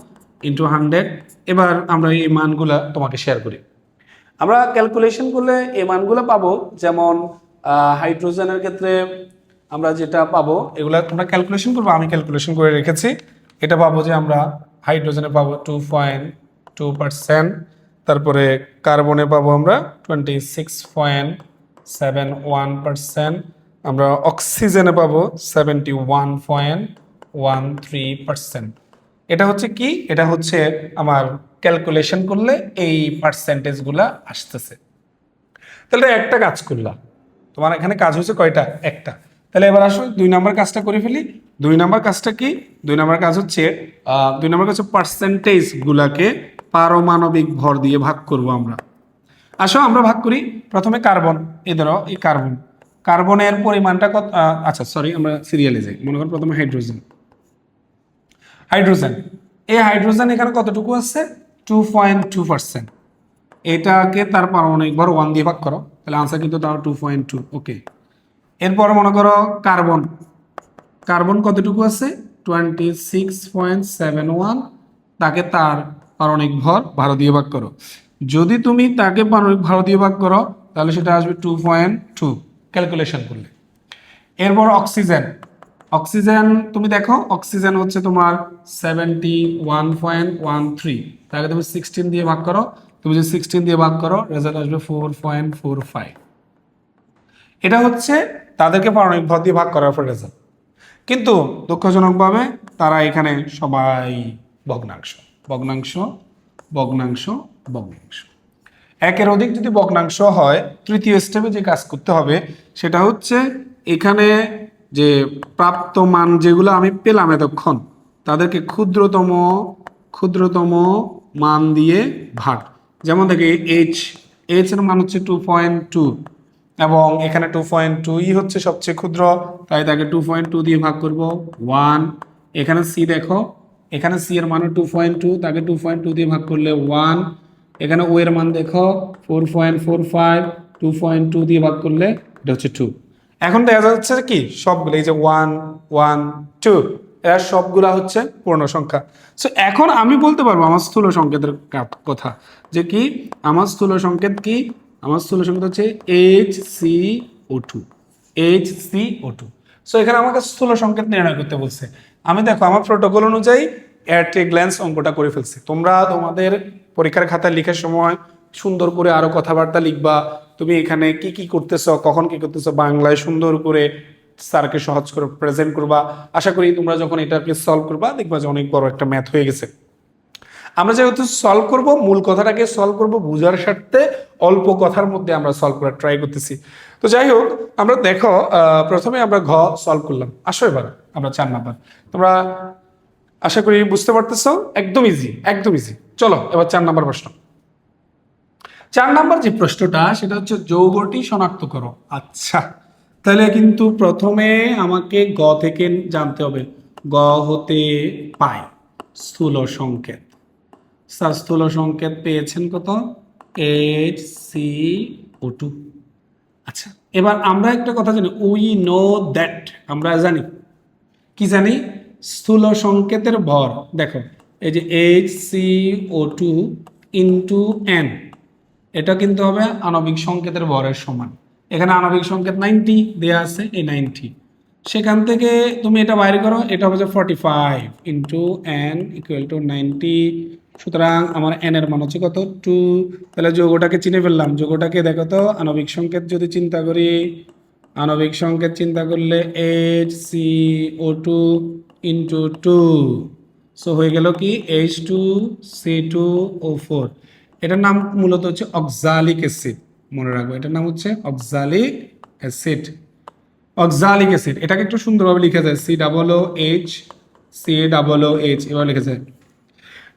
ইন্টু 100। এবার আমরা এই মানগুলা তোমাকে শেয়ার করি। আমরা ক্যালকুলেশন করলে এই মানগুলো পাবো, যেমন হাইড্রোজেনের ক্ষেত্রে আমরা যেটা পাবো, এগুলা তোমরা ক্যালকুলেশন করবো, আমি ক্যালকুলেশন করে রেখেছি। এটা পাবো যে আমরা হাইড্রোজেনে পাবো 2.2%, তারপরে কার্বনে পাবো আমরা 26.71%, আমরা অক্সিজেনে পাবো 71.13%। এটা হচ্ছে কি? এটা হচ্ছে আমার ক্যালকুলেশন করলে এই পার্সেন্টেজগুলা আসতেছে। তাহলে একটা কাজ করলাম, তোমার এখানে কাজ হয়েছে কয়টা? একটা। তাহলে এবার আসো 2 নম্বর কাজটা করে ফেলি। 2 নম্বর কাজটা কি? 2 নম্বর কাজ হচ্ছে 2 নম্বর কাজ হচ্ছে পার্সেন্টেজ গুলাকে পারমাণবিক ভর দিয়ে ভাগ করব আমরা। আসো আমরা ভাগ করি। প্রথমে কার্বন, এই ধরো এই কার্বন, কার্বনের পরিমাণটা কত? আচ্ছা সরি, আমরা সিরিয়ালে যাই। মনে করো প্রথমে হাইড্রোজেন, হাইড্রোজেন এই হাইড্রোজেন এখানে কতটুকু আছে? 2.2%। এটাকে তার পারমাণবিক ভর 1 দিয়ে ভাগ করো, তাহলে আনসার কিন্তু তাও 2.2। ওকে, এরপর মনে করো কার্বন, কার্বন কতটুকু আছে? 26.71। তাকে তার পারমাণবিক ভর 12 দিয়ে ভাগ করো। যদি তুমি তাকে পারমাণবিক ভর দিয়ে ভাগ করো তাহলে সেটা আসবে 2.2 ক্যালকুলেশন করলে। এরপর অক্সিজেন, অক্সিজেন তুমি দেখো অক্সিজেন হচ্ছে তোমার 71.13, তাকে তুমি 16 দিয়ে ভাগ করো, তুমি যদি 16 দিয়ে ভাগ করো রেজাল্ট আসবে 4.45। এটা হচ্ছে তাদেরকে পারমাণবিক ভর দিয়ে ভাগ করার পর রেজাল্ট। কিন্তু দুঃখজনকভাবে তারা এখানে সবাই ভগ্নাংশ ভগ্নাংশ ভগ্নাংশ ভগ্নাংশ। একের অধিক যদি ভগ্নাংশ হয়, তৃতীয় স্টেপে যে কাজ করতে হবে সেটা হচ্ছে এখানে যে প্রাপ্ত মান যেগুলো আমি পেলাম এতক্ষণ, তাদেরকে ক্ষুদ্রতম ক্ষুদ্রতম মান দিয়ে ভাগ। যেমন দেখি এইচ, এইচ এর মান হচ্ছে 2.2 এবং এখানে 2.2 হচ্ছে সবচেয়ে ক্ষুদ্র, তাই তাকে 2.2 দিয়ে ভাগ করব 1। এখানে সি দেখো, এখানে সি এর মান 2.2, তাকে 2.2 দিয়ে ভাগ করলে 1। এখানে ও এর মান দেখো 4.45, 2.2 দিয়ে ভাগ করলে এটা হচ্ছে 2। এখন দেখা যাচ্ছে কি সবগুলো এই যে 1 1 2 এরা সবগুলা হচ্ছে পূর্ণ সংখ্যা। সো এখন আমি বলতে পারবো আমার স্থূল সংকেতের কথা, যে কি আমার স্থূল সংকেত কি, আমার স্থূল সংকেত হচ্ছে HCO2, HCO2। সো এখানে আমাকে স্থূল সংকেত নির্ণয় করতে বলছে। আমি দেখো আমার প্রোটোকল অনুযায়ী অ্যাট এ গ্ল্যান্স অঙ্কটা করে ফেলছি। তোমরা তোমাদের পরীক্ষার খাতায় লেখার সময় সুন্দর করে আরো কথাবার্তা লিখবা, তুমি এখানে কি কি করতেছ, কখন কি করতেছ, বাংলায় সুন্দর করে স্যারকে সহজ করে প্রেজেন্ট করবা। আশা করি তোমরা যখন এটাকে সলভ করবা দেখবা যে অনেক বড় একটা ম্যাথ হয়ে গেছে। আমরা যেহেতু সলভ করব, মূল কথাটাকে সলভ করব বোঝার স্বার্থে অল্প কথার মধ্যে আমরা সলভ করার ট্রাই করতেছি। তো যাই হোক, আমরা দেখো প্রথমে আমরা ঘ সলভ করলাম, আসো এবার আমরা 4 নাম্বার। তোমরা আশা করি বুঝতে পারতেছো, একদম ইজি একদম ইজি। চলো এবার 4 নাম্বার প্রশ্ন। 4 নাম্বার যে প্রশ্নটা সেটা হচ্ছে যৌগটি শনাক্ত করো। আচ্ছা, তাহলে কিন্তু প্রথমে আমাকে গ থেকে জানতে হবে, গ হতে পাই স্থূল সংকেত। স্যার স্থূল সংকেত পেয়েছেন কত? HCO2। আচ্ছা, এবার আমরা একটা কথা জানি, উই নো দ্যাট, আমরা জানি কি জানি, স্থূল সংকেতের ভর দেখো এই যে HCO2 ইন্টু N, এটা কিন্তু হবে আণবিক সংকেতের ভরের সমান। এখানে আণবিক সংকেত 90 দেয়া আছে, এই 90, সেখান থেকে তুমি এটা বাইরে করো, এটা হবে যে 45 ইন্টু N ইকুয়াল টু 90। সুতরাং আমার N এর মান হচ্ছে কত? 2। তাহলে যৌগটাকে চিনে ফেললাম, যৌগটাকে দেখো তো আণবিক সংকেত যদি চিন্তা করি, আণবিক সংকেত চিন্তা করলে HCO2 ইন্টু 2, সো হয়ে গেল কি H2C2O4। এটার নাম মূলত হচ্ছে অক্সালিক অ্যাসিড, মনে রাখবো এটার নাম হচ্ছে অক্সালিক অ্যাসিড। অক্সালিক অ্যাসিড এটাকে একটু সুন্দরভাবে লিখা যায় COOH, এবার লিখা যায়,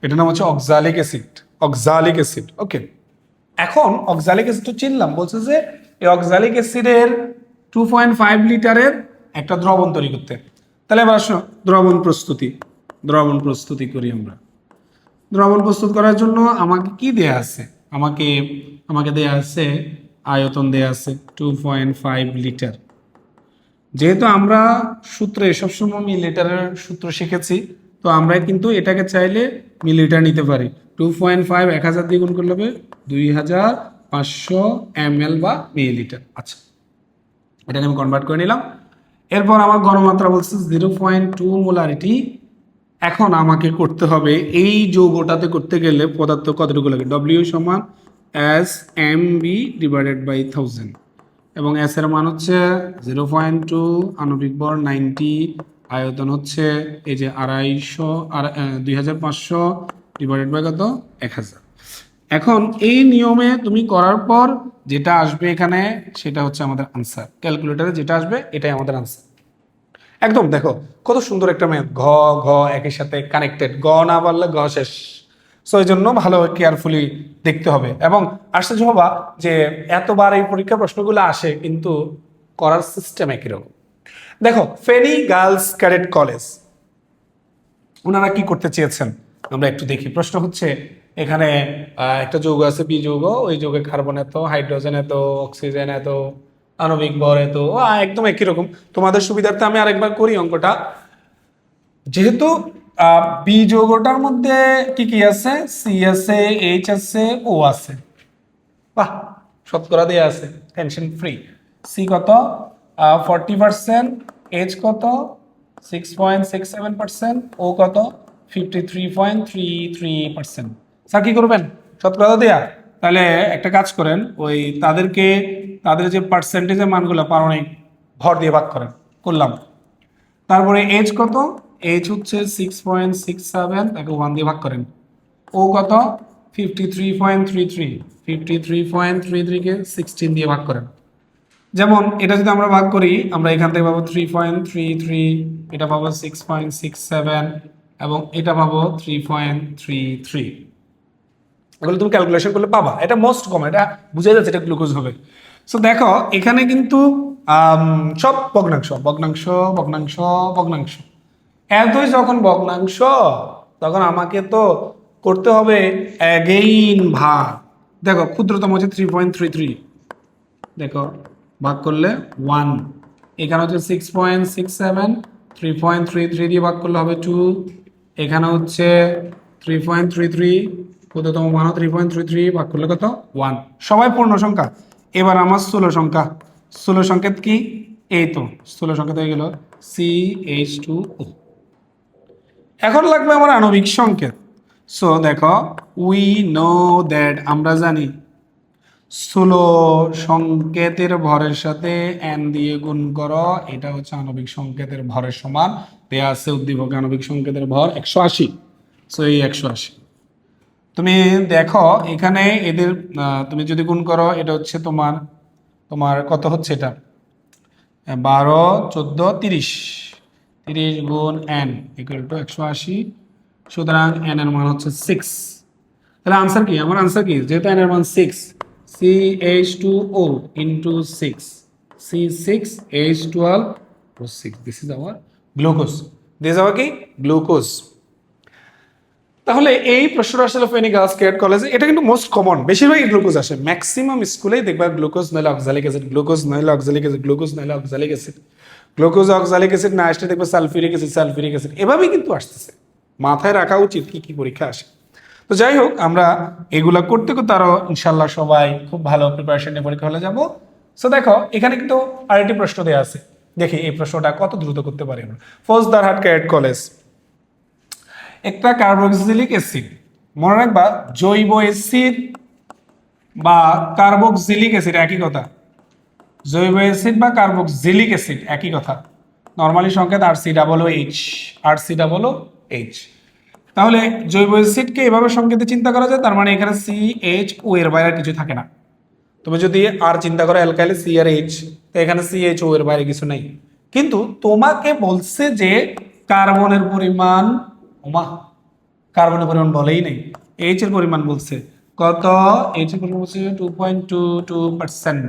এটার নাম হচ্ছে অক্সালিক অ্যাসিড, অক্সালিক অ্যাসিড। ওকে, এখন অক্সালিক অ্যাসিড তো চিনলাম, বলছে যে এই অক্সালিক অ্যাসিডের 2.5 লিটারের একটা দ্রবণ তৈরি করতে। তাহলে এবার আসো দ্রবণ প্রস্তুতি, দ্রবণ প্রস্তুতি করি আমরা। দ্রবণ প্রস্তুত করার জন্য আমাকে কি দেয়া আছে, আমাকে আমাকে দেয়া আছে আয়তন দেয়া আছে 2.5 লিটার। যেহেতু আমরা সূত্রে সবসময় মিলিলিটারের সূত্র শিখেছি, তো আমরা কিন্তু এটাকে চাইলে মিলিলিটার নিতে পারি। 2.5 1000 দিয়ে গুণ করলে হবে 2500 ml বা মিলিলিটার। আচ্ছা, এটাকে আমি কনভার্ট করে নিলাম। এরপর আমার ঘনমাত্রা বলছে 0.2 মোলারিটি। এখন আমাকে করতে হবে এই যৌগটাতে করতে গেলে পদার্থ কতটুকু লাগে, W সমান SMB ডিভাইডেড বাই 1000, এবং এস এর মান হচ্ছে 0.2, আণবিক ভর 90, আয়তন হচ্ছে এই যে 2500 ডিভাইডেড বাই কত 1000। এখন এই নিয়মে তুমি করার পর যেটা আসবে এখানে সেটা হচ্ছে আমাদের আনসার, ক্যালকুলেটরে যেটা আসবে এটাই আমাদের আনসার। একদম দেখো কত সুন্দর একটা ম্যাথ, ঘ ঘ একই সাথে কানেক্টেড, গ না পারলে ঘ শেষ। সো এই জন্য ভালো কেয়ারফুলি দেখতে হবে। এবং আশ্চর্য হবা যে এতবার এই পরীক্ষা প্রশ্নগুলো আসে কিন্তু করার সিস্টেম একই রকম। দেখো ফেনী গার্লস ক্যাডেট কলেজ, ওনারা কি করতে চেয়েছেন আমরা একটু দেখি। প্রশ্ন হচ্ছে এখানে একটা যৌগ আছে বি যৌগ, ওই যৌগে কার্বন এত, হাইড্রোজেন এত, অক্সিজেন এত, আণবিক ভর এত, একদম একই রকম। তোমাদের সুবিধার্থে আমি আরেকবার করি অঙ্কটা। যেহেতু বি যৌগটার মধ্যে কি কি আছে, সি আছে, এইচ আছে, ও আছে, বাহ শতকরা দেয়া আছে, টেনশন ফ্রি। সি কত 40%, এইচ কত 6.67%, ও কত 53.33%। স্যার কি করবেন শতকরা দেয়া? তাহলে একটা কাজ করেন, ওই তাদের যে পার্সেন্টেজের মানগুলো পারমাণবিক ভর দিয়ে ভাগ করেন, করলাম। তারপরে এইচ কত, এইচ হচ্ছে 6.67, তাকে 1 দিয়ে ভাগ করেন। ও কত 53.33, 53.33 কে 16 দিয়ে ভাগ করেন। যেমন এটা যদি আমরা ভাগ করি, আমরা এখান থেকে পাবো 3.33, এটা পাবো 6.67 এবং এটা পাবো 3.33। এগুলো তুমি ক্যালকুলেশন করলে পাবা, এটা মোস্ট কমন, এটা বুঝে যাচ্ছে এটা গ্লুকোজ হবে। সো দেখো এখানে কিন্তু সব ভগ্নাংশ ভগ্নাংশ ভগ্নাংশ ভগ্নাংশ, এতই যখন ভগ্নাংশ তখন আমাকে তো করতে হবে অ্যাগেইন ভাগ। দেখো ক্ষুদ্রতম হচ্ছে 3.33, দেখো ভাগ করলে 1, এখানে হচ্ছে 6.67, 3.33 দিয়ে ভাগ করলে হবে 2, এখানে হচ্ছে 3.33, ক্ষুদ্রতম মান 3.33, ভাগ করলে কত 1, সবাই পূর্ণ সংখ্যা। এবার আমার স্থূল সংখ্যা, স্থূল সংকেত কি, এই তো স্থূল সংকেত হয়ে গেল CH2O। এখন লাগবে আমার আণবিক সংকেত। সো দেখো উই নো দ্যাট, আমরা জানি স্থূল সংকেতের ভরের সাথে n দিয়ে গুণ করো, এটা হচ্ছে আণবিক সংকেতের ভরের সমান। দেয়া আছে উদ্দীপকে আণবিক সংকেতের ভর 180। সো এই 180 তুমি দেখো এখানে এদের তুমি যদি গুণ করো, এটা হচ্ছে তোমার তোমার কত হচ্ছে, এটা 12, 14, 30, 30 গুণ n ইকুয়াল টু 180। সুতরাং n এর মান হচ্ছে 6। তাহলে আনসার কি, আমার আনসার কি, যেহেতু n এর মান 6, CH2O into 6, C6H12O6, this is our glucose, this is our কি গ্লুকোজ। তাহলে এই প্রশ্নটা আসলে ফেনী গার্লস ক্যাডেট কলেজে এটা কিন্তু মোস্ট কমন, বেশিরভাগই গ্লুকোজ আসে, ম্যাক্সিমাম স্কুলেই দেখবা গ্লুকোজ নইলে অক্সালিক অ্যাসিড, গ্লুকোজ নইলে অক্সালিক অ্যাসিড, গ্লুকোজ নইলে oxalic acid, glucose oxalic acid না আসলে দেখবে সালফিউরিক অ্যাসিড, সালফিউরিক অ্যাসিড, এভাবেই কিন্তু আসতেছে। মাথায় রাখা উচিত কি কি পরীক্ষা আসে। তো যাই হোক, আমরা এগুলা করতে করতে আরো ইনশাল্লাহ সবাই খুব ভালো প্রিপারেশন নিয়ে পরীক্ষা হলে যাবো। সো দেখো এখানে কিন্তু আরেকটি প্রশ্ন দেওয়া আছে, দেখি এই প্রশ্নটা কত দ্রুত করতে পারি আমরা। ফৌজদারহাট ক্যাডেট কলেজ, একটা কার্বক্সিলিক অ্যাসিড, মনে রাখবা জৈব অ্যাসিড বা কার্বক্সিলিক অ্যাসিড একই কথা, জৈব অ্যাসিড বা কার্বক্সিলিক অ্যাসিড একই কথা। নরমালি সংকেত RC OH, RC OH। তাহলে জৈব অ্যাসিডকে এভাবে সংকেতে চিন্তা করা যায়, তার মানে এখানে CHO এর বাইরে কিছু থাকে না। তুমি যদি আর চিন্তা করো অ্যালকাইলে C আর H, তো এখানে CHO এর বাইরে কিছু নেই। কিন্তু তোমাকে বলছে যে কার্বনের পরিমাণ, ওমা কার্বনের পরিমাণ বলেই নেই, এইচ এর পরিমাণ বলছে কত, এইচ এর পরিমাণ বলছে 2.22%,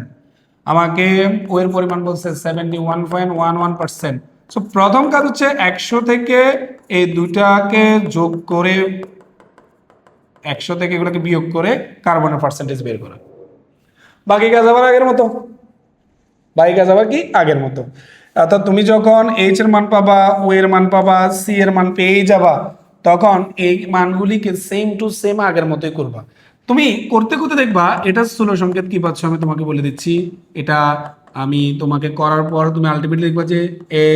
আমাকে ও এর পরিমাণ বলছে 71.11%। সো প্রথম কাজ হচ্ছে 100 থেকে এই দুটাকে যোগ করে, 100 থেকে এগুলোকে বিয়োগ করে কার্বনের পার্সেন্টেজ বের করা। বাকি কাজ আবার আগের মতো, বাকি কাজ আবার কি আগের মতো। অর্থাৎ তুমি যখন এইচ এর মান পাবা, ও এর মান পাবা, সি এর মান পেয়ে যাবা, তখন এই মানগুলিকে সেম টু সেম আগের মতোই করবা। তুমি করতে করতে দেখবা এটা স্থূল সংকেত কি পাচ্ছ, আমি তোমাকে বলে দিচ্ছি। এটা আমি তোমাকে করার পর তুমি আলটিমেটলি দেখবা যে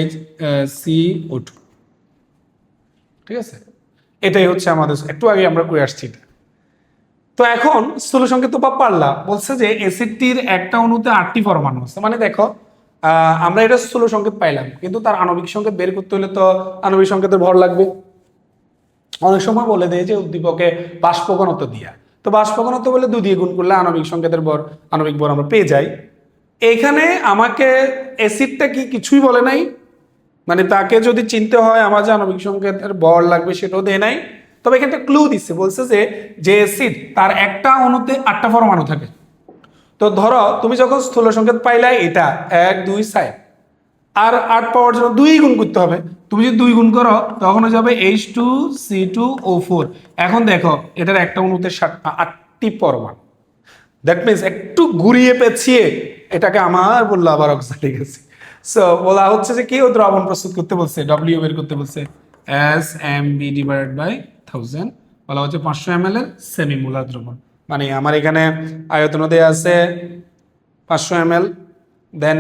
HCO2, ঠিক আছে। এটাই হচ্ছে আমাদের, একটু আগে আমরা করে আসছি এটা। তো এখন স্থূল সংকেত তো পারলা, বলছে যে অ্যাসিডটির একটা অণুতে 8টি পরমাণু আছে, মানে দেখো আমরা এটা স্থূল সংকেত পাইলাম, কিন্তু তার আণবিক সংকেত বের করতে হলে তো আণবিক সংকেতের ভর লাগবে। অনেক সময় বলে দেয় যে উদ্দীপকে বাষ্প ঘনত্ব দিয়া, তো বাষ্প ঘনত্ব বলে 2 দিয়ে গুণ করলে আণবিক সংকেতের ভর, আণবিক ভর আমরা পেয়ে যাই। এখানে আমাকে অ্যাসিডটা কি কিছুই বলে নাই, মানে তাকে যদি চিনতে হয় আমার যে আণবিক সংকেতের ভর লাগবে সেটাও দেয় নাই। তবে এখানে একটা ক্লু দিচ্ছে, বলছে যে অ্যাসিড তার একটা অণুতে 8টা পরমাণু থাকে। তো ধরো তুমি যখন স্থূল সংকেত পাইলাই এটা 1, 2, 4, আর 8 পাওয়ার জন্য 2 গুণ করতে হবে। তুমি যদি 2 গুণ করো তখন হয়ে যাবে H2CO4। এখন দেখো এটার একটা অণুতে 8টি পরমাণু, দ্যাট মিনস একটু ঘুরিয়ে পেঁচিয়ে এটাকে আমার বললো আবার অক্সালিক অ্যাসিড। সো বলা হচ্ছে যে কি, ও দ্রবণ প্রস্তুত করতে বলছে, W বের করতে বলছে, SMB/1000, বলা হচ্ছে 500 ml এর সেমিমোলার দ্রবণ। মানে আমার এখানে আয়তন দেয়া আছে 500 ml, দেন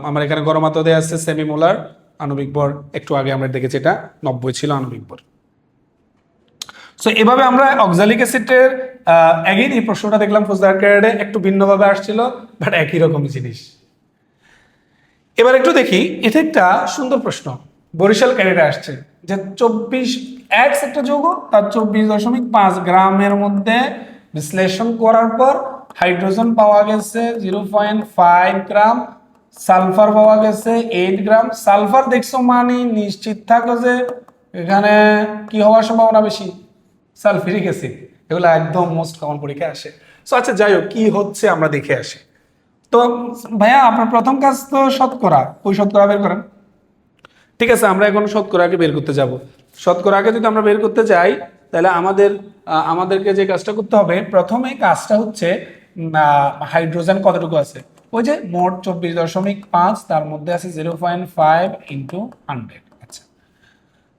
আমার এখানে গড়মাত্র দেওয়া আছে সেমিমোলার, আণবিক ভর একটু আগে আমরা দেখেছি এটা 90 ছিল আণবিক ভর। সো এভাবে আমরা অক্সালিক অ্যাসিডের অ্যাগেইন এই প্রশ্নটা দেখলাম ফৌজদার ক্যাডারে একটু ভিন্নভাবে আসছিল, বাট একই রকম জিনিস। এবার একটু দেখি, এটা একটা সুন্দর প্রশ্ন বরিশাল ক্যাডেটে আসছে যে 24 এক্স একটা যৌগ তার 24.5 গ্রামের মধ্যে বিশ্লেষণ করার পর হাইড্রোজেন পাওয়া গেছে 0.5 গ্রাম, সালফার পাওয়া গেছে 8 গ্রাম। সালফার দেখছো মানে নিশ্চিত থাকো যে এখানে কি হওয়ার সম্ভাবনা বেশি, সালফিউরিক অ্যাসিড। এগুলো একদম মোস্ট কমন পরীক্ষায় আসে। সো আচ্ছা যাই হোক, কি হচ্ছে আমরা দেখে আসি। তো ভাইয়া আপনার প্রথম কাজ তো শতকরা, ওই শতকরা বের করেন। ঠিক আছে, আমরা এখন শতকরাকে বের করতে যাব। শতকরাকে যদি আমরা বের করতে যাই তাহলে আমাদেরকে যে কাজটা করতে হবে, প্রথমে কাজটা হচ্ছে হাইড্রোজেন কতটুকু আছে, ওই যে মোট 24.5, তার মধ্যে আছে 0.5 ইন্টু 100। আচ্ছা,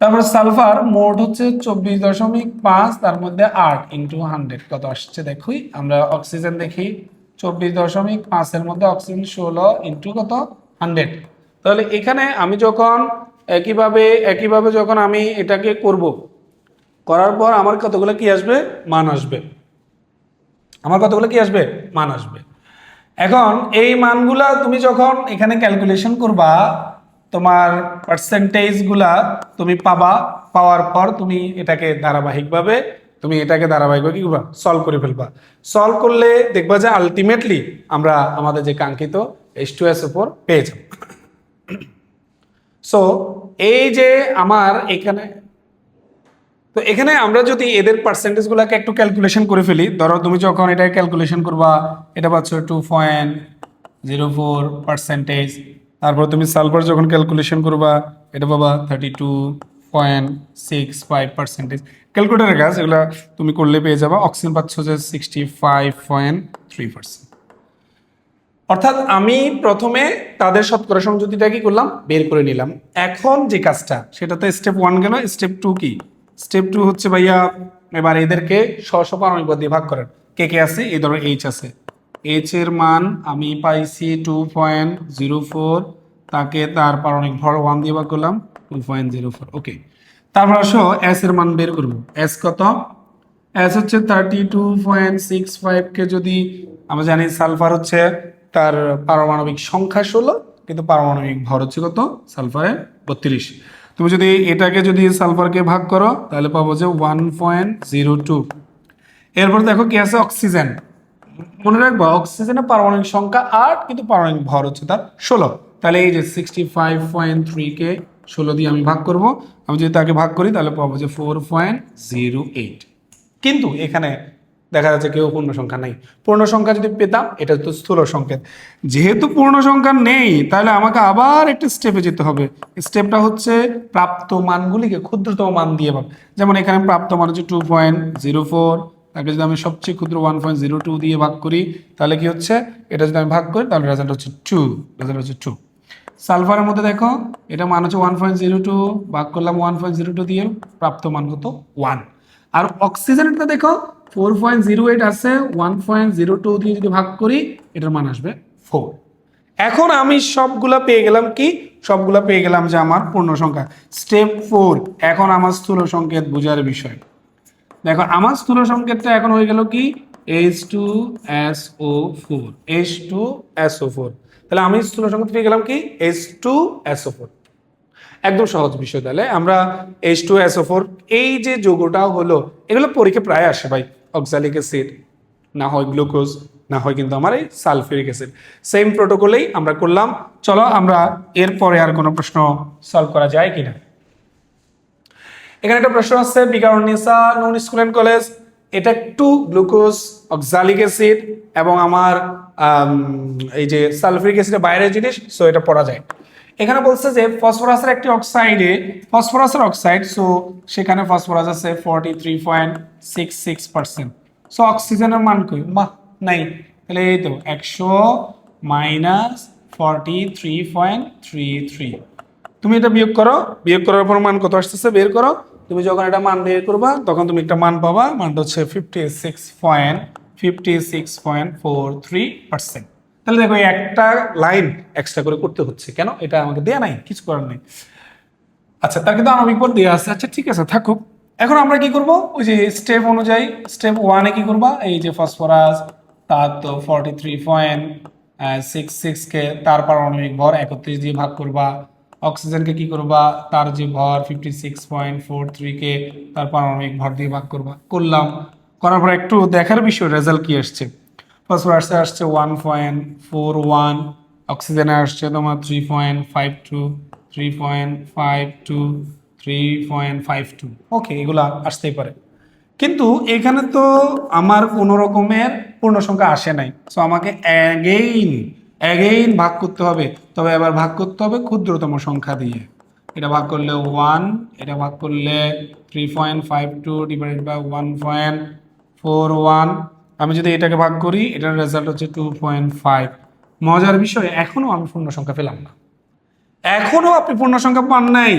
তারপর সালফার মোট হচ্ছে 24.5, তার মধ্যে 8 ইন্টু 100 কত আসছে দেখুই। আমরা অক্সিজেন দেখি, 24.5 এর মধ্যে অক্সিজেন 16 ইন্টু কত 100। তাহলে এখানে আমি যখন একইভাবে যখন আমি এটাকে করব, করার পর আমার কতগুলো কি আসবে, মান আসবে। আমার কতগুলো কি আসবে, মান আসবে। এখন এই মানগুলা তুমি যখন এখানে ক্যালকুলেশন করবা, তোমার পার্সেন্টেজগুলা তুমি পাবা। পাওয়ার পর তুমি এটাকে ধারাবাহিকভাবে কি করবা, সলভ করে ফেলবা। সলভ করলে দেখবা যে আলটিমেটলি আমরা আমাদের যে কাঙ্ক্ষিত H2SO4 পেয়ে যাব। সো এই যে আমার এখানে, তো এখানে আমরা যদি এদের পার্সেন্টেজগুলোকে একটু ক্যালকুলেশন করে ফেলি, ধরো তুমি যখন এটা ক্যালকুলেশন করবা, এটা পাচ্ছ 2.04%। তারপর তুমি সালফার যখন ক্যালকুলেশন করবা, এটা পাবা 32.65%। ক্যালকুলেটারের কাজ এগুলো তুমি করলে পেয়ে যাবা। অক্সিজেন পাচ্ছ যে 65.3%। অর্থাৎ আমি প্রথমে তাদের শতকরা সংযুতিটা কি করলাম, বের করে নিলাম। এখন যে কাজটা, সেটাতে স্টেপ 1 গেল। স্টেপ 2 কি? স্টেপ 2 হচ্ছে ভাইয়া এবার এদেরকে স্ব পারমাণবিক ভর দিয়ে ভাগ করেন। কে কে আছে, এই ধরো এইচ আছে, এইচ এর মান আমি পাইছি 2.04, তাকে তার পারমাণবিক ভর 1 দিয়ে ভাগ করলাম 2.04। ওকে, তারপর আসো এস এর মান বের করবো। এস কত? এস হচ্ছে 32.65 কে যদি আমরা জানি, সালফার হচ্ছে তার পারমাণবিক সংখ্যা 16, কিন্তু পারমাণবিক ভর হচ্ছে কত সালফারের 32। তুমি যদি এটাকে যদি সালফারকে ভাগ করো তাহলে পাবো যে 1.02। এরপর দেখো কি আছে, অক্সিজেন। মনে রাখবো অক্সিজেনের পারমাণবিক সংখ্যা 8, কিন্তু পারমাণবিক ভর হচ্ছে তার 16। তাহলে এই যে 65.3 কে 16 দিয়ে আমি ভাগ করব। আমি যদি তাকে ভাগ করি তাহলে পাবো যে 4.08। কিন্তু এখানে দেখা যাচ্ছে কেউ পূর্ণ সংখ্যা নেই। পূর্ণ সংখ্যা যদি পেতাম, এটা তো স্থূল সংকেত। যেহেতু পূর্ণ সংখ্যা নেই, তাহলে আমাকে আবার একটা স্টেপে যেতে হবে। স্টেপটা হচ্ছে প্রাপ্ত মানগুলিকে ক্ষুদ্রতম মান দিয়ে ভাগ। যেমন এখানে প্রাপ্ত মান হচ্ছে 2.04, তাকে যদি আমি সবচেয়ে ক্ষুদ্র 1.02 দিয়ে ভাগ করি, তাহলে কি হচ্ছে, এটা যদি আমি ভাগ করি তাহলে রেজাল্ট হচ্ছে 2। সালফারের মধ্যে দেখো, এটা মান হচ্ছে 1.02, ভাগ করলাম 1.02 দিয়ে, প্রাপ্ত মান কত 1। আর অক্সিজেনটা দেখো 4.08 আছে, 1.02 দিয়ে যদি ভাগ করি এটার মান আসবে 4। এখন আমি সবগুলা পেয়ে গেলাম কি, সবগুলা পেয়ে গেলাম যে আমার পূর্ণ সংখ্যা। স্টেপ 4, এখন আমার স্থূল সংকেত বোঝার বিষয়। দেখো আমার স্থূল সংকেতটা এখন হয়ে গেল কি, H2SO4। H2SO4, তাহলে আমি স্থূল সংকেত পেয়ে গেলাম কি, H2SO4। একদম সহজ বিষয়। তাহলে আমরা H2SO4, এই যে যৌগটা হলো, এগুলো পরীক্ষা প্রায় আসে ভাই। অক্সালিক অ্যাসিড, না হয় গ্লুকোজ, না হয় কিন্তু আমার এই সালফিউরিক অ্যাসিড। সেম প্রোটোকলেই আমরা করলাম। চলো আমরা এরপরে আর কোনো প্রশ্ন সলভ করা যায় কিনা। এখানে একটা প্রশ্ন আছে, বিকারুন্নিসা নন স্কুল অ্যান্ড কলেজ। এটা একটু গ্লুকোজ, অক্সালিক অ্যাসিড এবং আমার এই যে সালফিউরিক অ্যাসিডের বাইরের জিনিস, সো এটা পড়া যায়। এখানে বলছে যে ফসফরাসের একটি অক্সাইডে, ফসফরাসের অক্সাইড, সো সেখানে ফসফরাস আছে 43.66%। সো অক্সিজেনের মান কই, নাই, তাহলে এই তো 100 মাইনাস 43.33। তুমি এটা বিয়োগ করো, বিয়োগ করার পর মান কত আসতেছে বের করো। তুমি যখন এটা মান বের করবা তখন তুমি একটা মান পাবা, মানটা হচ্ছে 56.43%। তাহলে দেখো এই একটা লাইন এক্সট্রা করে করতে হচ্ছে কেন, এটা আমাকে দেয়া নাই, কিছু করার নেই। আচ্ছা, তার কিন্তু আণবিক ভর দেওয়া আছে, আচ্ছা ঠিক আছে থাকুক। এখন আমরা কি করব, ওই যে স্টেপ অনুযায়ী স্টেপ ওয়ানে কি করবা, এই যে ফসফরাস তার তো 43.66 কে তার পারমাণবিক ভর 31 দিয়ে ভাগ করবা, অক্সিজেনকে কি করবা, তার যে ভর 56.43 কে তার পারমাণবিক ভর দিয়ে ভাগ করবা, করলাম। করার পর একটু দেখার বিষয় রেজাল্ট কি আসছে। ফসফরাসে আসছে 1.41, অক্সিজেনে আসছে তোমার 3.52, 3.52, 3.52। ওকে, এগুলো আসতেই পারে, কিন্তু এখানে তো আমার কোনো রকমের পূর্ণ সংখ্যা আসে নাই, সো আমাকে অ্যাগেইন ভাগ করতে হবে। তবে এবার ভাগ করতে হবে ক্ষুদ্রতম সংখ্যা দিয়ে। এটা ভাগ করলে 1, এটা ভাগ করলে 3.52 ডিভাইডেড বাই 1.41। আমি যদি এটাকে ভাগ করি, এটার রেজাল্ট হচ্ছে 2.5। মজার বিষয়, এখনো আমি পূর্ণ সংখ্যা পেলাম না, এখনো আপনি পূর্ণ সংখ্যা পান নাই।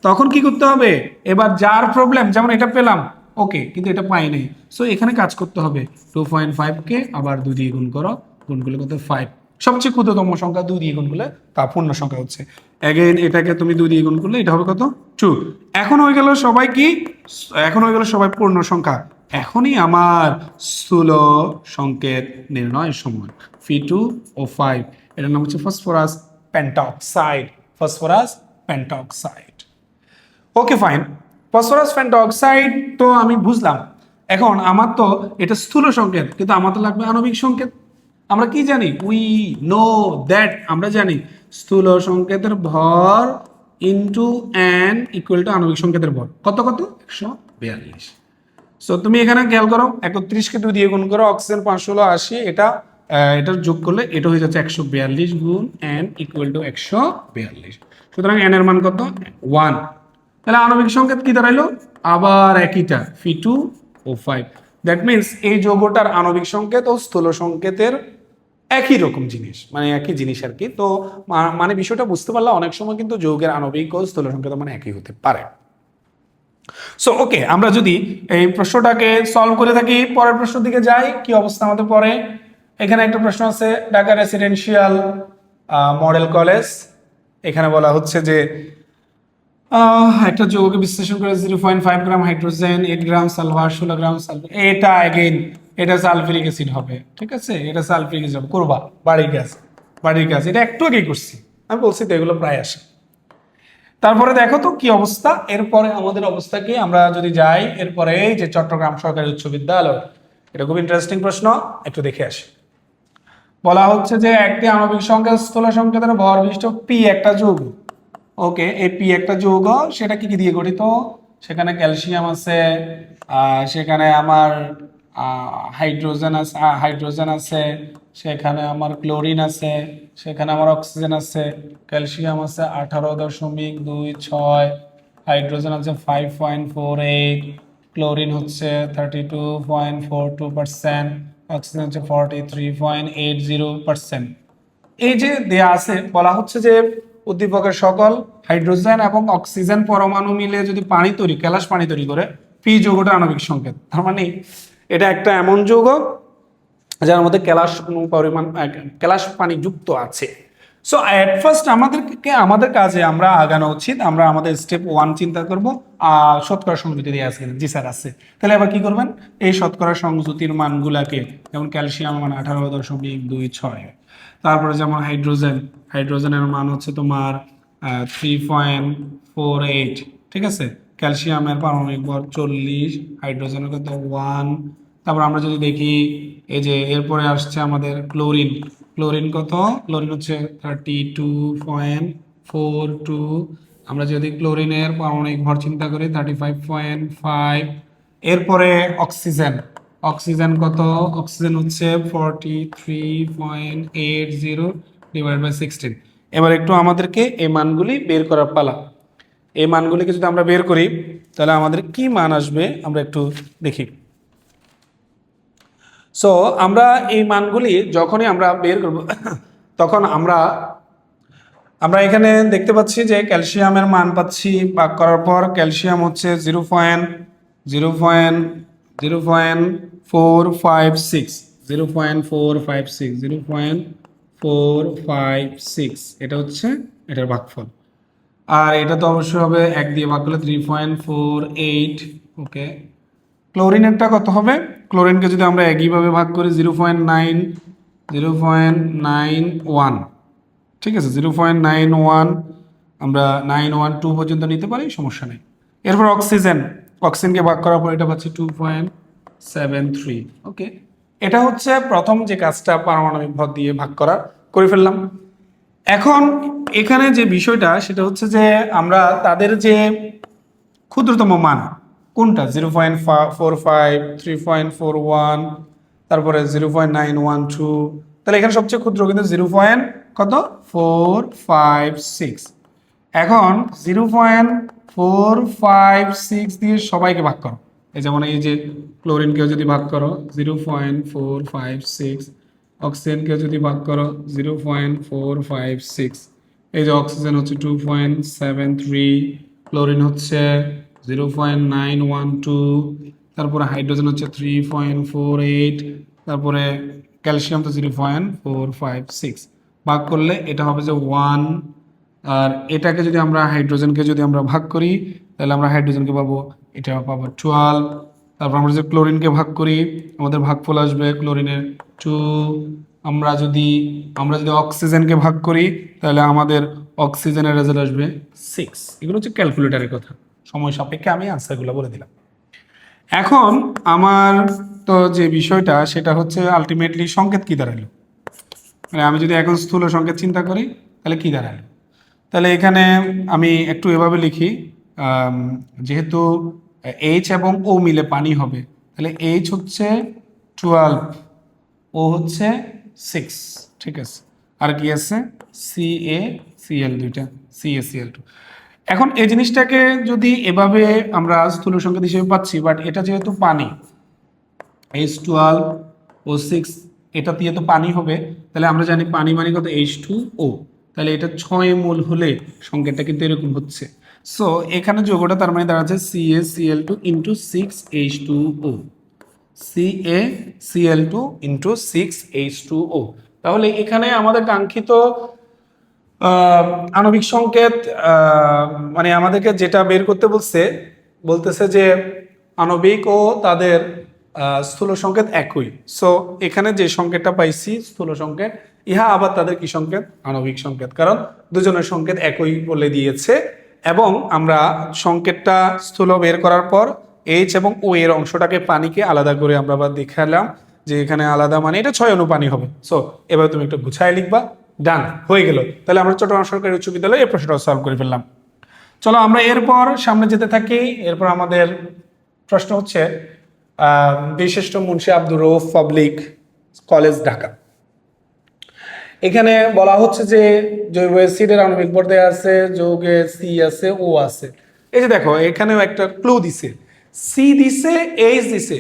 তখন কি করতে হবে, এবার যার প্রবলেম, যেমন এটা পেলাম ওকে, কিন্তু এটা পাই নাই, সো এখানে কাজ করতে হবে। 2.5 কে আবার 2 দিয়ে গুণ করো, গুণ করলে কত 5, সবচেয়ে ক্ষুদ্রতম সংখ্যা 2 দিয়ে গুণ করলে তা পূর্ণ সংখ্যা হচ্ছে। অ্যাগেইন এটাকে তুমি 2 দিয়ে গুণ করলে এটা হবে কত 2। এখন হয়ে গেল সবাই কি, এখন হয়ে গেল সবাই পূর্ণ সংখ্যা। এখনই আমার স্থূল সংকেত নির্ণয়ের সময়। Fe2O5, এটার নাম হচ্ছে phosphorus পেন্টঅক্সাইড, phosphorus পেন্টঅক্সাইড। Okay fine, phosphorus পেন্টঅক্সাইড তো আমি বুঝলাম। এখন আমার তো এটা স্থূল সংকেত, কিন্তু আমার তো লাগবে আণবিক সংকেত। আমরা কি জানি, উই নো দ্যাট, আমরা জানি স্থূল সংকেতের ভর ইন্টু এন ইকুয়াল টু আণবিক সংকেতের ভর, কত কত 142। সো তুমি এখানে খেয়াল করো, 31 কে 2 দিয়ে গুণ করো, অক্সিজেন 580, এটার যোগ করলে এটা হয়ে যাচ্ছে 142 গুণ এন ইকুয়াল টু 142। সুতরাং এন এর মান কত 1। তাহলে আণবিক সংকেত কি দাঁড়াইলো, আবার একইটা Fe2O5। দ্যাট মিনস এই যৌগটার আণবিক সংকেত ও স্থূল সংকেতের একই রকম জিনিস, মানে একই জিনিস আর কি। তো মানে বিষয়টা বুঝতে পারলে অনেক সময় কিন্তু যৌগের আণবিক ও স্থূল সংকেত মানে একই হতে পারে। সো ওকে, আমরা যদি এই প্রশ্নটাকে সলভ করে থাকি, পরের প্রশ্নের দিকে যাই, কি অবস্থা আমাদের পরে। এখানে একটা প্রশ্ন আছে, ঢাকা রেসিডেন্সিয়াল মডেল কলেজ। এখানে বলা হচ্ছে যে একটা যৌগকে বিশ্লেষণ করে 0.5 গ্রাম হাইড্রোজেন, 8 গ্রাম সালফার, 16 গ্রাম সালফার। এটা অ্যাগেইন এটা সালফিউরিক অ্যাসিড হবে, ঠিক আছে, এটা সালফিউরিক অ্যাসিড হবে, করবা বাড়ির কাজ এটা একটু আগেই করছি, আমি বলছি তো এগুলো প্রায় আসে। তারপরে দেখো তো কি অবস্থা, এরপরে আমাদের অবস্থা কি, আমরা যদি যাই এরপরে এই যে চট্টগ্রাম সরকারি উচ্চ বিদ্যালয়, এটা খুব ইন্টারেস্টিং প্রশ্ন, একটু দেখে আসি। বলা হচ্ছে যে একটি আণবিক সংকেত স্থূল সংকেতের ভর বিশিষ্ট পি একটা যৌগ। ওকে, এই পি একটা যৌগ, সেটা কি কি দিয়ে গঠিত, সেখানে ক্যালসিয়াম আছে, সেখানে আমার হাইড্রোজেন আছে, সেখানে আমার ক্লোরিন আছে, সেখানে আমার অক্সিজেন আছে, ক্যালসিয়াম আছে 18.26, হাইড্রোজেন আছে 5.48, ক্লোরিন হচ্ছে 32.42%, অক্সিজেন হচ্ছে 43.80%। এই যে দেয়া আছে, বলা হচ্ছে যে উদ্দীপকের সকল হাইড্রোজেন এবং অক্সিজেন পরমাণু মিলে যদি পানি তৈরি, কেলাস পানি তৈরি করে, পি যৌগটা আণবিক সংকেত। তার মানে এটা একটা এমন যৌগ যার মধ্যে কেলাস পরিমাণ, কেলাস পানি যুক্ত আছে। সো এট ফার্স্ট আমাদের কাজে আমরা আগানো উচিত, আমরা আমাদের স্টেপ 1 চিন্তা করব, শতকরা সংযুতি দিয়ে আছে, জি স্যার আছে। তাহলে এবার কি করবেন, এই শতকরা সংযুতির মানগুলাকে, যেমন ক্যালসিয়াম মান 18.26, তারপরে যেমন হাইড্রোজেনের মান হচ্ছে তোমার 3.48, ঠিক আছে, ক্যালসিয়ামের পারমাণবিক ভর 40, হাইড্রোজেনের কত 1। তারপর আমরা যদি দেখি এই যে এরপরে আসছে আমাদের ক্লোরিন কত, ক্লোরিন হচ্ছে 32.42। আমরা যদি ক্লোরিনের পারমাণবিক ভর চিন্তা করি 35.5। এরপরে অক্সিজেন কত, অক্সিজেন হচ্ছে 43.80 ডিভাইড বাই 16। এবার একটু আমাদেরকে এই মানগুলি বের করার পালা। এই মানগুলিকে যদি আমরা বের করি তাহলে আমাদের কি মান আসবে আমরা একটু দেখি। সো আমরা এই মানগুলি যখনই আমরা বের করব তখন আমরা এখানে দেখতে পাচ্ছি যে ক্যালসিয়ামের মান পাচ্ছি, ভাগ করার পর ক্যালসিয়াম হচ্ছে 0.456, 0.456, 4, 5, 6, এটা হচ্ছে এটার ভাগফল। আর এটা তো অবশ্যই হবে 1 দিয়ে ভাগ করলে 3.48। ওকে, ক্লোরিনেরটা কত হবে? ক্লোরিনকে যদি আমরা একইভাবে ভাগ করি 0.9, ঠিক আছে, 0.91 আমরা 912 পর্যন্ত নিতে পারি, সমস্যা নেই। এরপর অক্সিজেনকে ভাগ করার পর এটা পাচ্ছি 2.73। ওকে, এটা হচ্ছে প্রথম যে কাজটা পারমাণবিক ভর দিয়ে ভাগ করে ফেললাম। এখন এখানে যে বিষয়টা সেটা হচ্ছে যে আমরা তাদের যে ক্ষুদ্রতম মান কোনটা, 0.45, 3.41, তারপরে 0.912, তাহলে এখানে সবচেয়ে ক্ষুদ্র কিন্তু 0.456। এখন 0.456 দিয়ে সবাইকে ভাগ করো। এই যেমন এই যে ক্লোরিনকেও যদি ভাগ করো 0.456, অক্সিজেনকেও যদি ভাগ করো 0.456, এই যে অক্সিজেন হচ্ছে 2.73, ক্লোরিন হচ্ছে 0.912, তারপরে হাইড্রোজেন হচ্ছে 3.48, তারপরে ক্যালসিয়াম তো 0.456। ভাগ করলে এটা হবে যে 1। আর এটাকে যদি আমরা হাইড্রোজেনকে যদি আমরা ভাগ করি তাহলে আমরা হাইড্রোজেনকে পাবো, এটা পাবো 12। তারপর আমরা যদি ক্লোরিনকে ভাগ করি আমাদের ভাগফল আসবে ক্লোরিনের 2। আমরা যদি অক্সিজেনকে ভাগ করি তাহলে আমাদের অক্সিজেনের রেজাল্ট আসবে 6। এগুলো হচ্ছে ক্যালকুলেটরের কথা, সময় সাপেক্ষে আমি আনসারগুলো বলে দিলাম। এখন আমার তো যে বিষয়টা সেটা হচ্ছে আলটিমেটলি সংকেত কি দাঁড়ালো, মানে আমি যদি এখন স্থূল সংকেত চিন্তা করি তাহলে কি দাঁড়ালো। তাহলে এখানে আমি একটু এভাবে লিখি, যেহেতু এইচ এবং ও মিলে পানি হবে তাহলে এইচ হচ্ছে 12, ও হচ্ছে 6, ঠিক আছে। আর কি আছে, CaCl, দুইটা CaCl2। এখন এই জিনিসটাকে যদি এভাবে আমরা স্থূল সংকেত হিসেবে পাচ্ছি, বাট এটা যেহেতু পানি, H12O6, এটা দিয়ে তো পানি হবে, তাহলে আমরা জানি পানি মানে কত, H2O, তাহলে এটা 6 মোল হলে সংকেতটা কিন্তু এরকম হচ্ছে। সো এখানে যোগটা তার মানে দাঁড়াচ্ছে CaCl2 into 6H2O, CaCl2 into 6H2O। তাহলে এখানে আমাদের কাঙ্ক্ষিত আণবিক সংকেত, মানে আমাদেরকে যেটা বের করতে বলতেছে যে আণবিক ও তাদের স্থূল সংকেত একই। সো এখানে যে সংকেতটা পাইছি স্থূল সংকেত, ইহা আবার তাদের কি সংকেত, আণবিক সংকেত, কারণ দুজনের সংকেত একই বলে দিয়েছে। এবং আমরা সংকেতটা স্থূল বের করার পর এইচ এবং ও এর অংশটাকে পানিকে আলাদা করে আমরা আবার দেখালাম যে এখানে আলাদা মানে এটা 6 অনু পানি হবে। সো এবার তুমি একটু গুছায় লিখবা, ডান হয়ে গেল। তাহলে আমরা চট্টগ্রাম সরকারি উচ্চ বিদ্যালয়ে এই প্রশ্নটা সলভ করে ফেললাম। চলো আমরা এরপর সামনে যেতে থাকি। এরপর আমাদের প্রশ্ন হচ্ছে বিশিষ্ট মুন্সি আব্দুর রউফ পাবলিক কলেজ, ঢাকা। এখানে বলা হচ্ছে যে জৈব অ্যাসিডের আণবিক ভর দেয়া আছে, যৌগে সি আছে, ও আছে। এই যে দেখো এখানেও একটা ক্লু দিছে, সি দিছে, এইচ দিছে,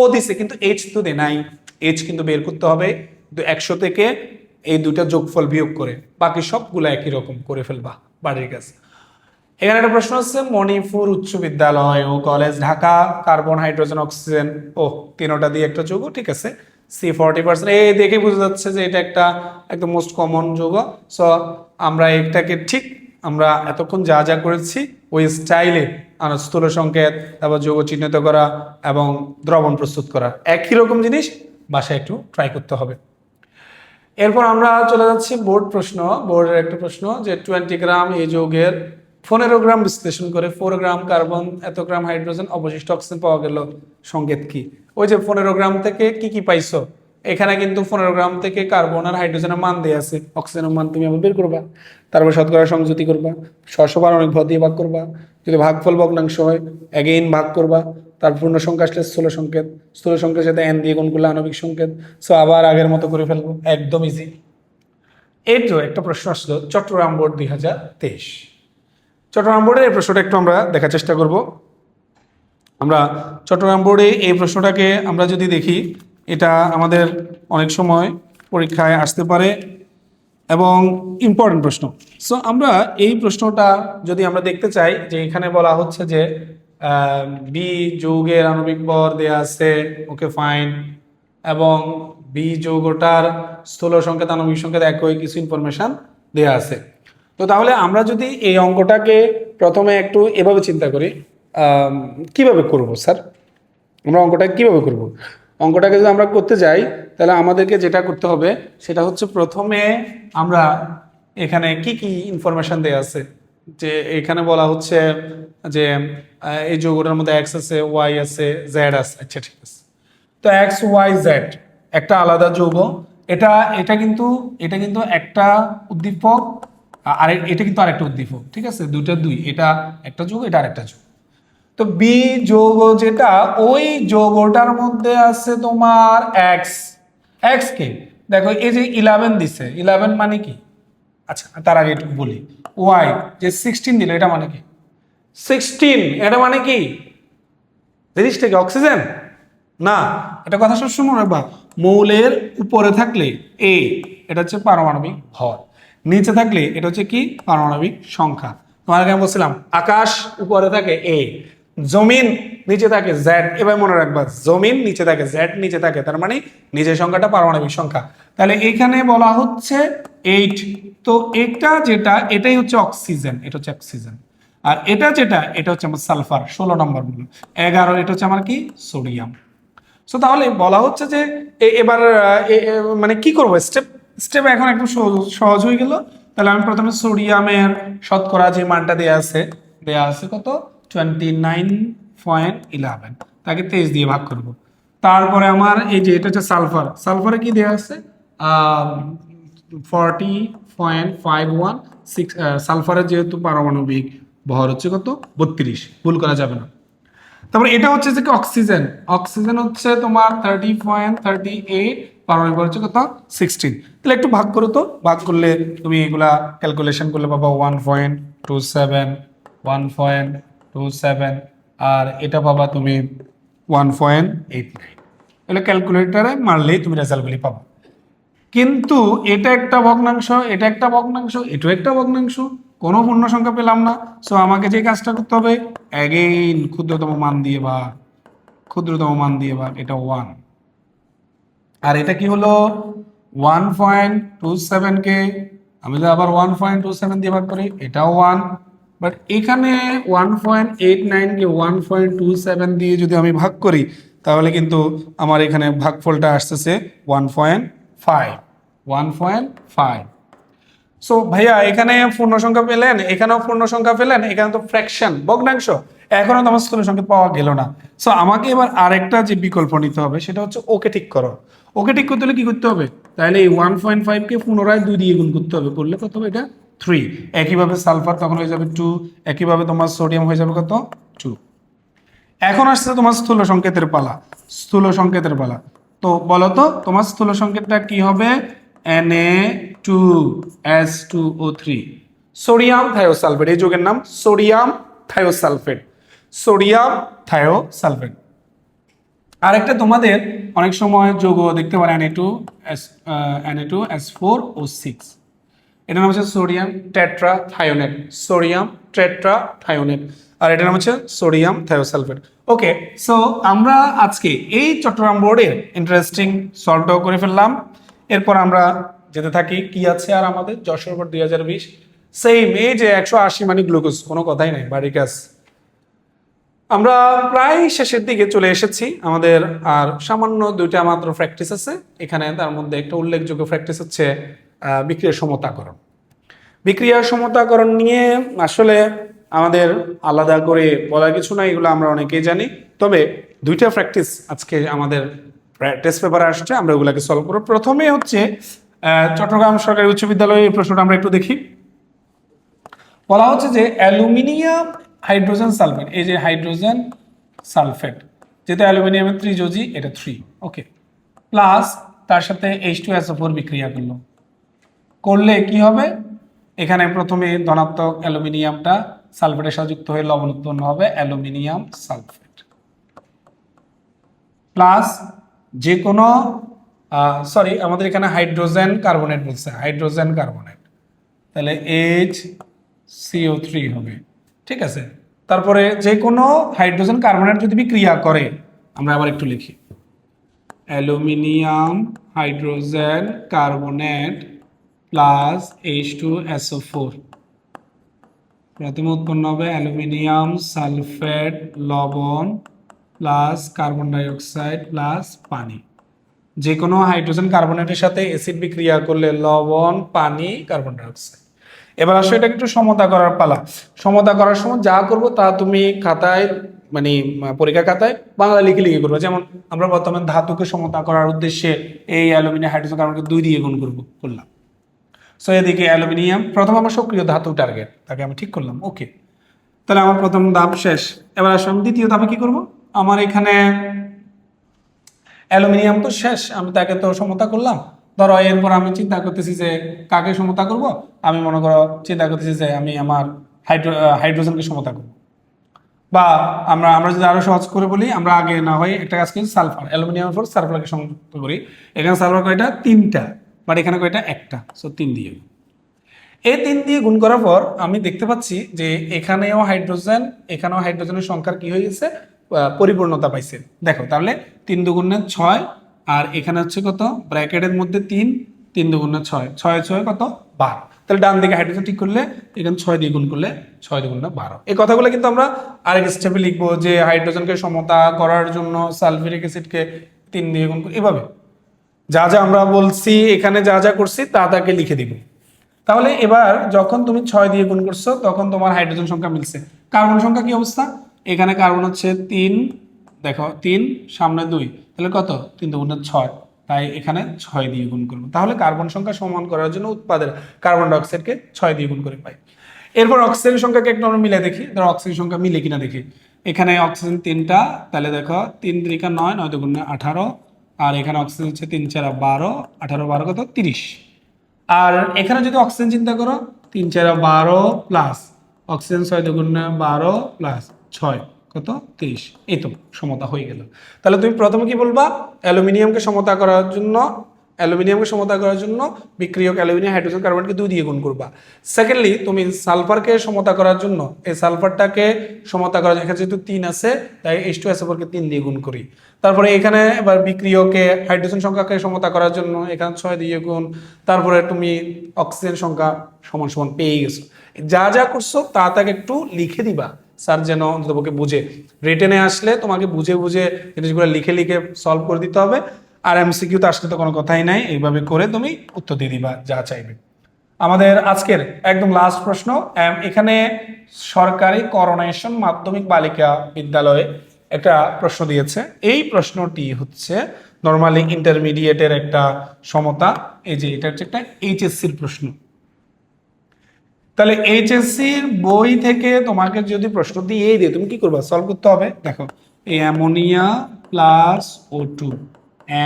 ও দিছে, কিন্তু এইচ তো দে নাই। এইচ কিন্তু বের করতে হবে 100 থেকে এই দুইটা যোগফল বিয়োগ করে, বাকি সবগুলো একই রকম করে ফেলবা, বাড়ির কাজ। এখানে একটা প্রশ্ন হচ্ছে মণিপুর উচ্চ বিদ্যালয় ও college, Dhaka, carbon, hydrogen, oxygen, ও তিনোটা দিয়ে একটা যৌগ, ঠিক আছে, C40%। এই দেখে বোঝা যাচ্ছে যে এটা একটা একদম মোস্ট কমন যৌগ। সো আমরা এটাকে ঠিক আমরা এতক্ষণ যা যা করেছি ওই স্টাইলে স্থূল সংকেত, তারপর যৌগ চিহ্নিত করা এবং দ্রবণ প্রস্তুত করা, একই রকম জিনিস বাসায় একটু ট্রাই করতে হবে। এরপর আমরা চলে যাচ্ছি বোর্ডের একটা প্রশ্ন যে 20 গ্রাম এই যৌগের 15 গ্রাম বিশ্লেষণ করে 4 গ্রাম কার্বন, এত গ্রাম হাইড্রোজেন, অবশিষ্ট অক্সিজেন পাওয়া গেল, সংকেত কি? ওই যে 15 গ্রাম থেকে কি কি পাইছো, এখানে কিন্তু 15 গ্রাম থেকে কার্বন আর হাইড্রোজেনের মান দেয়া আছে, অক্সিজেনের মান তুমি আবার বের করবা, তারপর শতকরা সংযুতি করবা, পারমাণবিক ভর দিয়ে ভাগ করবা, যদি ভাগফল ভগ্নাংশ হয় এগেইন ভাগ করবা, তার পূর্ণ সংখ্যা আসলে স্থূল সংখ্যার সাথে এন দিয়ে গুণ করলে আণবিক সংকেত। সো আবার আগের মতো করে ফেলবো, একদম ইজি। এর তো একটা প্রশ্ন আসলো চট্টগ্রাম বোর্ড 2023, চট্টগ্রাম বোর্ডের এই প্রশ্নটা একটু আমরা দেখার চেষ্টা করব। আমরা চট্টগ্রাম বোর্ডে এই প্রশ্নটাকে আমরা যদি দেখি, এটা আমাদের অনেক সময় পরীক্ষায় আসতে পারে এবং ইম্পর্টেন্ট প্রশ্ন। সো আমরা এই প্রশ্নটা যদি আমরা দেখতে চাই, যে এখানে বলা হচ্ছে যে বি যৌগের আণবিক ভর দেয়া আছে, ওকে ফাইন, এবং বি যৌগটার স্থূল সংকেত আণবিক সংকেত একই কিছু ইনফরমেশন দেয়া আছে। তো তাহলে আমরা যদি এই অঙ্কটাকে প্রথমে একটু এভাবে চিন্তা করি, কিভাবে করব স্যার, আমরা অঙ্কটা কিভাবে করব? অঙ্কটাকে যদি আমরা করতে যাই তাহলে আমাদেরকে যেটা করতে হবে সেটা হচ্ছে প্রথমে আমরা এখানে কি কি ইনফরমেশন দেয়া আছে, যে এখানে বলা হচ্ছে যে এই যৌগটার মধ্যে এক্স আছে, ওয়াই আছে, জেড আছে। আচ্ছা ঠিক আছে, তো এক্স ওয়াই জেড একটা আলাদা যৌগ, এটা এটা কিন্তু একটা উদ্দীপক, আর এটা কিন্তু আরেকটা উদ্দীপক, ঠিক আছে, দুইটা দুই, এটা একটা যৌগ, এটা আরেকটা যৌগ। তো বি যৌগ যেটা, ওই যৌগটার মধ্যে আছে তোমার এক্স। এক্স কে দেখো, এই যে 11 দিছে, 11 মানে কি? আচ্ছা তার আগে একটু বলি, ওয়াই যে 16 দিল, এটা মানে কি? 16 এটা মানে কি? জিনিসটা কি অক্সিজেন? না, এটা কথা সবসময় মনে রাখবা, মৌলের উপরে থাকলে এ, এটা হচ্ছে পারমাণবিক ভর, নিচে থাকলে এটা হচ্ছে কি? পারমাণবিক সংখ্যা। তোমাকে আমি বলছিলাম আকাশ উপরে থাকে এ, জমিন নিচে থাকে জেড। এবার মনে রাখবা, জমিন নিচে থাকে জেড নিচে থাকে, তার মানে নিচের সংখ্যাটা পারমাণবিক সংখ্যা। তাহলে এখানে বলা হচ্ছে 8। তো এটা যেটা, এটাই হচ্ছে অক্সিজেন, এটা হচ্ছে অক্সিজেন। আর এটা যেটা, এটা হচ্ছে আমার সালফার, 16 নম্বর বললো। 11 এটা হচ্ছে আমার কি? সোডিয়াম। সো তাহলে বলা হচ্ছে যে এবার মানে কি করবো, স্টেপ স্টেপ এখন একটু সহজ হয়ে গেল। তাহলে আমি প্রথমে সোডিয়ামের শতকরা যে মানটা দেয়া আছে কত? 29.11, তাকে 23 দিয়ে ভাগ করব। তারপরে আমার এই যে এটা হচ্ছে সালফার, সালফারে কি দেয়া আছে? 40.51, সালফারের যেহেতু পারমাণবিক ভর হচ্ছে কত? 32, ভুল করা যাবে না। তারপরে এটা হচ্ছে যে কি? অক্সিজেন। অক্সিজেন হচ্ছে তোমার 30.38, পারমাণবিক ভর হচ্ছে কত? 16। তাহলে একটু ভাগ করো তো, ভাগ করলে তুমি এগুলা ক্যালকুলেশন করলে পাবা 1.27, 1.27, আর এটা পাবা তুমি 1.89। তাহলে ক্যালকুলেটরে মারলেই তুমি রেজাল্টগুলি পাবা। কিন্তু এটা একটা ভগ্নাংশ, এটা একটা ভগ্নাংশ, এটাও একটা ভগ্নাংশ, কোনো পূর্ণ সংখ্যা পেলাম না। সো আমাকে যে কাজটা করতে হবে, অ্যাগেইন ক্ষুদ্রতম মান দিয়ে ভাগ, ক্ষুদ্রতম মান দিয়ে ভাগ, এটা 1। আর এটা কি হলো? 1.27 কে আমি যদি আবার 1.27 দিয়ে ভাগ করি, এটাও 1। বাট এখানে 1.89 কে 1.27 দিয়ে যদি আমি ভাগ করি, তাহলে কিন্তু আমার এখানে ভাগফলটা আসতেছে 1.5, 1.5। সো ভাইয়া এখানে পূর্ণ সংখ্যা পেলেন, এখানেও পূর্ণ সংখ্যা পেলেন, এখানে তো ফ্র্যাকশন, ভগ্নাংশ, এখনো তো আমার স্থূল সংখ্যা পাওয়া গেল না। সো আমাকে এবার আরেকটা যে বিকল্প নিতে হবে সেটা হচ্ছে ওকে ঠিক করো। ওকে ঠিক করতে হলে কি করতে হবে? তাহলে এই 1.5 কে পুনরায় 2 দিয়ে গুণ করতে হবে, করলে কত হবে? এটা 3। একইভাবে সালফার তখন হয়ে যাবে 2, একইভাবে তোমার সোডিয়াম হয়ে যাবে কত? 2। এখন আসছে তোমার স্থূল সংকেতের পালা, স্থূল সংকেতের পালা। তো বলো তো তোমার স্থূল সংকেতটা কি হবে? Na2S2O3, সোডিয়াম থায়োসালফেট, এই যৌগের নাম সোডিয়াম থায়োসালফেট, সোডিয়াম থায়োসালফেট। আরেকটা তোমাদের অনেক সময় যৌগ দেখতে পারে Na2S4O6, এটার নাম হচ্ছে সোডিয়াম টেট্রাথায়োনেট, সোডিয়াম টেট্রাথায়োনেট, আর এটার নাম হচ্ছে সোডিয়াম থায়োসালফেট। ওকে, সো আমরা আজকে এই চট্টগ্রাম বোর্ডের ইন্টারেস্টিং সলভটাও করে ফেললাম। এরপর আমরা যেতে থাকি, কি আছে আর আমাদের যশোর বোর্ড 2020, সেম এই যে 180 মানে গ্লুকোজ, কোনো কথাই নাই, বাড়ি কাজ। আমরা প্রায় শেষের দিকে চলে এসেছি, আমাদের আর সামান্য 2টা মাত্র প্র্যাকটিস আছে এখানে। তার মধ্যে একটা উল্লেখযোগ্য প্র্যাকটিস হচ্ছে বিক্রিয়া সমতাকরণ। বিক্রিয়া সমতাকরণ নিয়ে আসলে আমাদের আলাদা করে বলার কিছু নাই, এগুলো আমরা অনেকেই জানি। তবে 2টা প্র্যাকটিস আজকে আমাদের টেস্ট পেপারে আসছে, আমরা ওগুলাকে সলভ করব। প্রথমে হচ্ছে চট্টগ্রাম সরকারি উচ্চ বিদ্যালয়ে এই প্রশ্নটা আমরা একটু দেখি। বলা হচ্ছে যে অ্যালুমিনিয়াম হাইড্রোজেন সালফেট, এই যে হাইড্রোজেন সালফেট, যেহেতু অ্যালুমিনিয়ামের ত্রিযোজী, এটা 3, ওকে, প্লাস তার সাথে H2SO4 বিক্রিয়া করলে কি হবে? এখানে প্রথমে ধনাত্মক অ্যালুমিনিয়ামটা সালফেটের সাথে যুক্ত হয়ে লবণ উৎপন্ন হবে, অ্যালুমিনিয়াম সালফেট, প্লাস যে কোনো সরি আমাদের এখানে হাইড্রোজেন কার্বনেট বলছে, হাইড্রোজেন কার্বনেট, তাহলে HCO3 হবে, ঠিক আছে। তারপরে যে কোনো হাইড্রোজেন কার্বনেট যদি বিক্রিয়া করে, আমরা আবার একটু লিখি, aluminium hydrogen carbonate plus H2SO4। প্রথমে উৎপন্ন হবে অ্যালুমিনিয়াম সালফেট লবণ প্লাস কার্বন ডাইঅক্সাইড প্লাস পানি। যে কোনো হাইড্রোজেন কার্বনেটের সাথে অ্যাসিড বিক্রিয়া করলে লবণ পানি কার্বন ডাইঅক্সাইড। এবার আসলে এটা একটু সমতা করার পালা। সমতা করার সময় যা করব তা তুমি খাতায় মানে পরীক্ষা খাতায় বাংলা লিখে লিখে করবো। যেমন আমরা প্রথমে ধাতুকে সমতা করার উদ্দেশ্যে এই অ্যালুমিনিয়াম হাইড্রোজেন কার্বনকে 2 দিয়ে গুণ করলাম। সো এদিকে অ্যালুমিনিয়াম প্রথম আমার সক্রিয় ধাতু টার্গেট, তাকে আমি ঠিক করলাম, ওকে। তাহলে আমার প্রথম ধাপ শেষ। এবার আসলে আমি দ্বিতীয় ধাপে কি করব? আমার এখানে অ্যালুমিনিয়াম তো শেষ, আমি তাকে তো সমতা করলাম। ধরো এরপর আমি চিন্তা করতেছি যে কাকে সমতা করব। আমি মনে করো চিন্তা করতেছি যে আমি আমার হাইড্রোজেনকে সমতা করব। বা আমরা যদি আরো সহজ করে বলি, আমরা আগে না হয় একটা কাজ করি, সালফার অ্যালুমিনিয়ামের উপর সালফারকে সংযুক্ত করি। এখানে সালফার কয়টা? 3টা, বাট এখানে কয়টা? একটা। সো 3 দিয়ে এই 3 দিয়ে গুণ করার পর আমি দেখতে পাচ্ছি যে এখানেও হাইড্রোজেন, এখানেও হাইড্রোজেনের সংখ্যার কি হয়ে গেছে? পরিপূর্ণতা পাইছে। দেখো তাহলে 3 দুগুণে 6, আর এখানে হচ্ছে কত? ব্র্যাকেটের মধ্যে 3, 3 দুগুণে 6, 6 6 কত? 12। তাহলে ডান দিকে হাইড্রোজেন ঠিক করলে এখানে 6 দিয়ে গুণ করলে 6 দুগুণে 12। এই কথাগুলো কিন্তু আমরা আরেক স্টেপে লিখবো যে হাইড্রোজেনকে সমতা করার জন্য সালফিউরিক অ্যাসিডকে 3 দিয়ে গুণ করি। এভাবে যা যা আমরা বলছি এখানে যা যা করছি তা তাকে লিখে দিব। তাহলে এবার যখন তুমি 6 দিয়ে গুণ করছো তখন তোমার হাইড্রোজেন সংখ্যা মিলছে। কার্বন সংখ্যা কি অবস্থা? এখানে কার্বন হচ্ছে 3, দেখো 3 সামনে 2, তাহলে কত? 3 দুগুণে 6, তাই এখানে 6 দিয়ে গুণ করবো। তাহলে কার্বন সংখ্যা সমান করার জন্য উৎপাদের কার্বন ডাইঅক্সাইডকে 6 দিয়ে গুণ করে পাই। এরপর অক্সিজেন সংখ্যাকে একটু আমরা মিলে দেখি, ধরো অক্সিজেন সংখ্যা মিলে কিনা দেখি। এখানে অক্সিজেন 3টা, তাহলে দেখো 3 3 9, 9 দুগুণে 18, আর এখানে অক্সিজেন হচ্ছে 3 4 12, 18 12 কত? 30। আর এখানে যদি অক্সিজেন চিন্তা করো, 3 4 12 প্লাস অক্সিজেন 6 দুগুণে 12 প্লাস 6 কত? 30। এই তো সমতা হয়ে গেল। তাহলে তুমি প্রথমে কি বলবা? অ্যালুমিনিয়ামকে সমতা করার জন্য বিক্রিয়ক অ্যালুমিনিয়াম হাইড্রোজেন কার্বনকে 2 দিয়ে গুণ করবা। সেকেন্ডলি তুমি সালফারকে সমতা করার জন্য এই সালফারটাকে সমতা করার, এখানে যেহেতু 3 আছে তাই H2SO4 কে 3 দিয়ে গুণ করি। তারপরে এখানে এবার বিক্রিয়কে হাইড্রোজেন সংখ্যাকে সমতা করার জন্য এখানে 6 দিয়ে গুণ। তারপরে তুমি অক্সিজেন সংখ্যা সমান সমান পেয়ে গেছো। যা যা করছো তা তাকে একটু লিখে দিবা, স্যার যেন অন্ততপক্ষে বুঝে। রিটেনে আসলে তোমাকে বুঝে বুঝে জিনিসগুলো লিখে লিখে সলভ করে দিতে হবে। আর এমসিকিউ তো আসলে তো কোনো কথাই নাই, এইভাবে করে তুমি উত্তর দিয়ে দিবা যা চাইবে। আমাদের আজকের একদম লাস্ট প্রশ্ন, এখানে সরকারি করোনেশন মাধ্যমিক বালিকা বিদ্যালয়ে একটা প্রশ্ন দিয়েছে। এই প্রশ্নটি হচ্ছে নর্মালি ইন্টারমিডিয়েটের একটা সমতা। এই যে এটা হচ্ছে একটা এইচএসসির প্রশ্ন। তাহলে এইচএসসির বই থেকে তোমাকে যদি প্রশ্ন দিয়ে তুমি কি করবা? সলভ করতে হবে। দেখো এই ammonia plus O2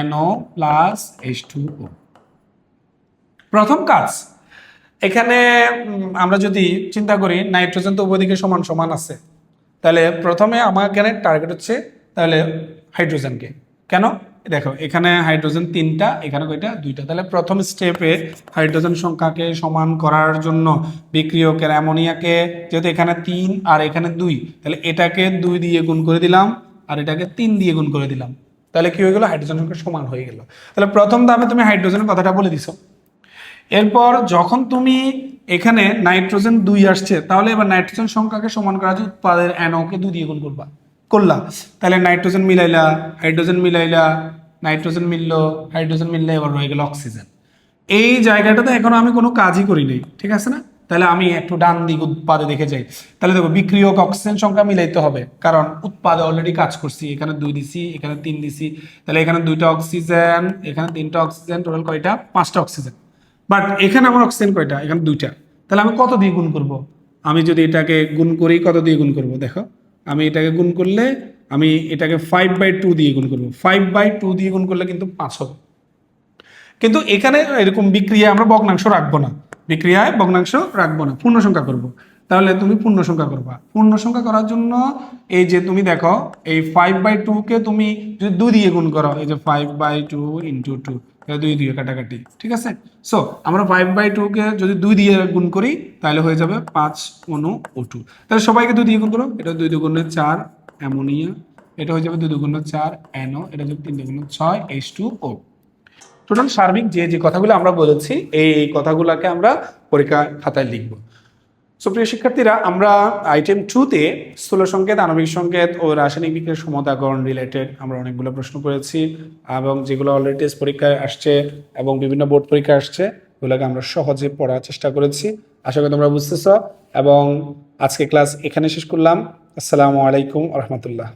NO plus H2O। প্রথম কাজ, এখানে আমরা যদি চিন্তা করি নাইট্রোজেন তো উভয় দিকে সমান সমান আছে, তাহলে প্রথমে আমার এখানে টার্গেট হচ্ছে তাহলে হাইড্রোজেনকে। কেন? দেখো এখানে হাইড্রোজেন 3টা, এখানে কয়টা? 2টা। তাহলে প্রথম স্টেপে হাইড্রোজেন সংখ্যাকে সমান করার জন্য বিক্রিয়কের অ্যামোনিয়াকে, যেহেতু এখানে 3 আর এখানে 2, তাহলে এটাকে 2 দিয়ে গুণ করে দিলাম আর এটাকে 3 দিয়ে গুণ করে দিলাম। তাহলে কি হয়ে গেল? হাইড্রোজেন সংখ্যা সমান হয়ে গেল। তাহলে প্রথম ধাপে তুমি হাইড্রোজেনের কথাটা বলে দিছো। এরপর যখন তুমি এখানে নাইট্রোজেন 2 আসছে, তাহলে এবার নাইট্রোজেন সংখ্যাকে সমান করা আছে উৎপাদের NO-কে 2 দিয়ে গুণ করলা। তাহলে নাইট্রোজেন মিলাইলা, হাইড্রোজেন মিলাইলা, নাইট্রোজেন মিললো, হাইড্রোজেন মিললে এবার রয়ে গেল অক্সিজেন। এই জায়গাটাতে এখনো আমি কোনো কাজই করি নাই, ঠিক আছে না? তাহলে আমি একটু ডান দিক উৎপাদে দেখে যাই। তাহলে দেখো বিক্রিয়ক অক্সিজেন সংখ্যা মিলাইতে হবে, কারণ উৎপাদে অলরেডি কাজ করছি। এখানে 2 দিছি, এখানে 3 দিছি, তাহলে এখানে 2টা অক্সিজেন, এখানে 3টা অক্সিজেন, টোটাল কয়টা? 5টা অক্সিজেন। বাট এখানে আমার অক্সিজেন কয়টা? এখানে 2টা। তাহলে আমি কত দিয়ে গুণ করব? আমি যদি এটাকে গুণ করি, কত দিয়ে গুণ করব? দেখো আমি এটাকে গুণ করলে আমি এটাকে 5/2 দিয়ে গুণ করব। 5/2 দিয়ে গুণ করলে কিন্তু 5 হবে। কিন্তু এখানে এরকম বিক্রিয়ায় আমরা ভগ্নাংশ রাখবো না, পূর্ণ সংখ্যা করব। তাহলে তুমি পূর্ণ সংখ্যা করবা। পূর্ণ সংখ্যা করার জন্য এই যে তুমি দেখো এই 5/2 কে তুমি যদি 2 দিয়ে গুণ করো, এই যে 5/2 × 2, 2 দিয়ে কাটাকাটি, ঠিক আছে? সো আমরা 5/2 কে যদি 2 দিয়ে গুণ করি তাহলে হয়ে যাবে 5 অণু O2। তাহলে সবাইকে 2 দিয়ে গুণ করো, এটা 2 দুগুণে 4 অ্যামোনিয়া, এটা হয়ে যাবে 2 দুগুণে 4 NO, এটা হচ্ছে 3 দুগুণে 6 H2O। টোটাল সার্বিক যে যে কথাগুলো আমরা বলেছি এই কথাগুলোকে আমরা পরীক্ষা খাতায় লিখব। সো প্রিয় শিক্ষার্থীরা, আমরা আইটেম 2-তে স্থূল সংকেত, আণবিক সংকেত ও রাসায়নিক বিক্রিয়ার সমতাকরণ রিলেটেড আমরা অনেকগুলো প্রশ্ন করেছি, এবং যেগুলো অলরেডি টেস্ট পরীক্ষায় আসছে এবং বিভিন্ন বোর্ড পরীক্ষা আসছে, ওগুলোকে আমরা সহজে পড়ার চেষ্টা করেছি। আশা করি তোমরা বুঝতেছ, এবং আজকে ক্লাস এখানে শেষ করলাম। আসসালামু আলাইকুম রহমতুল্লাহ।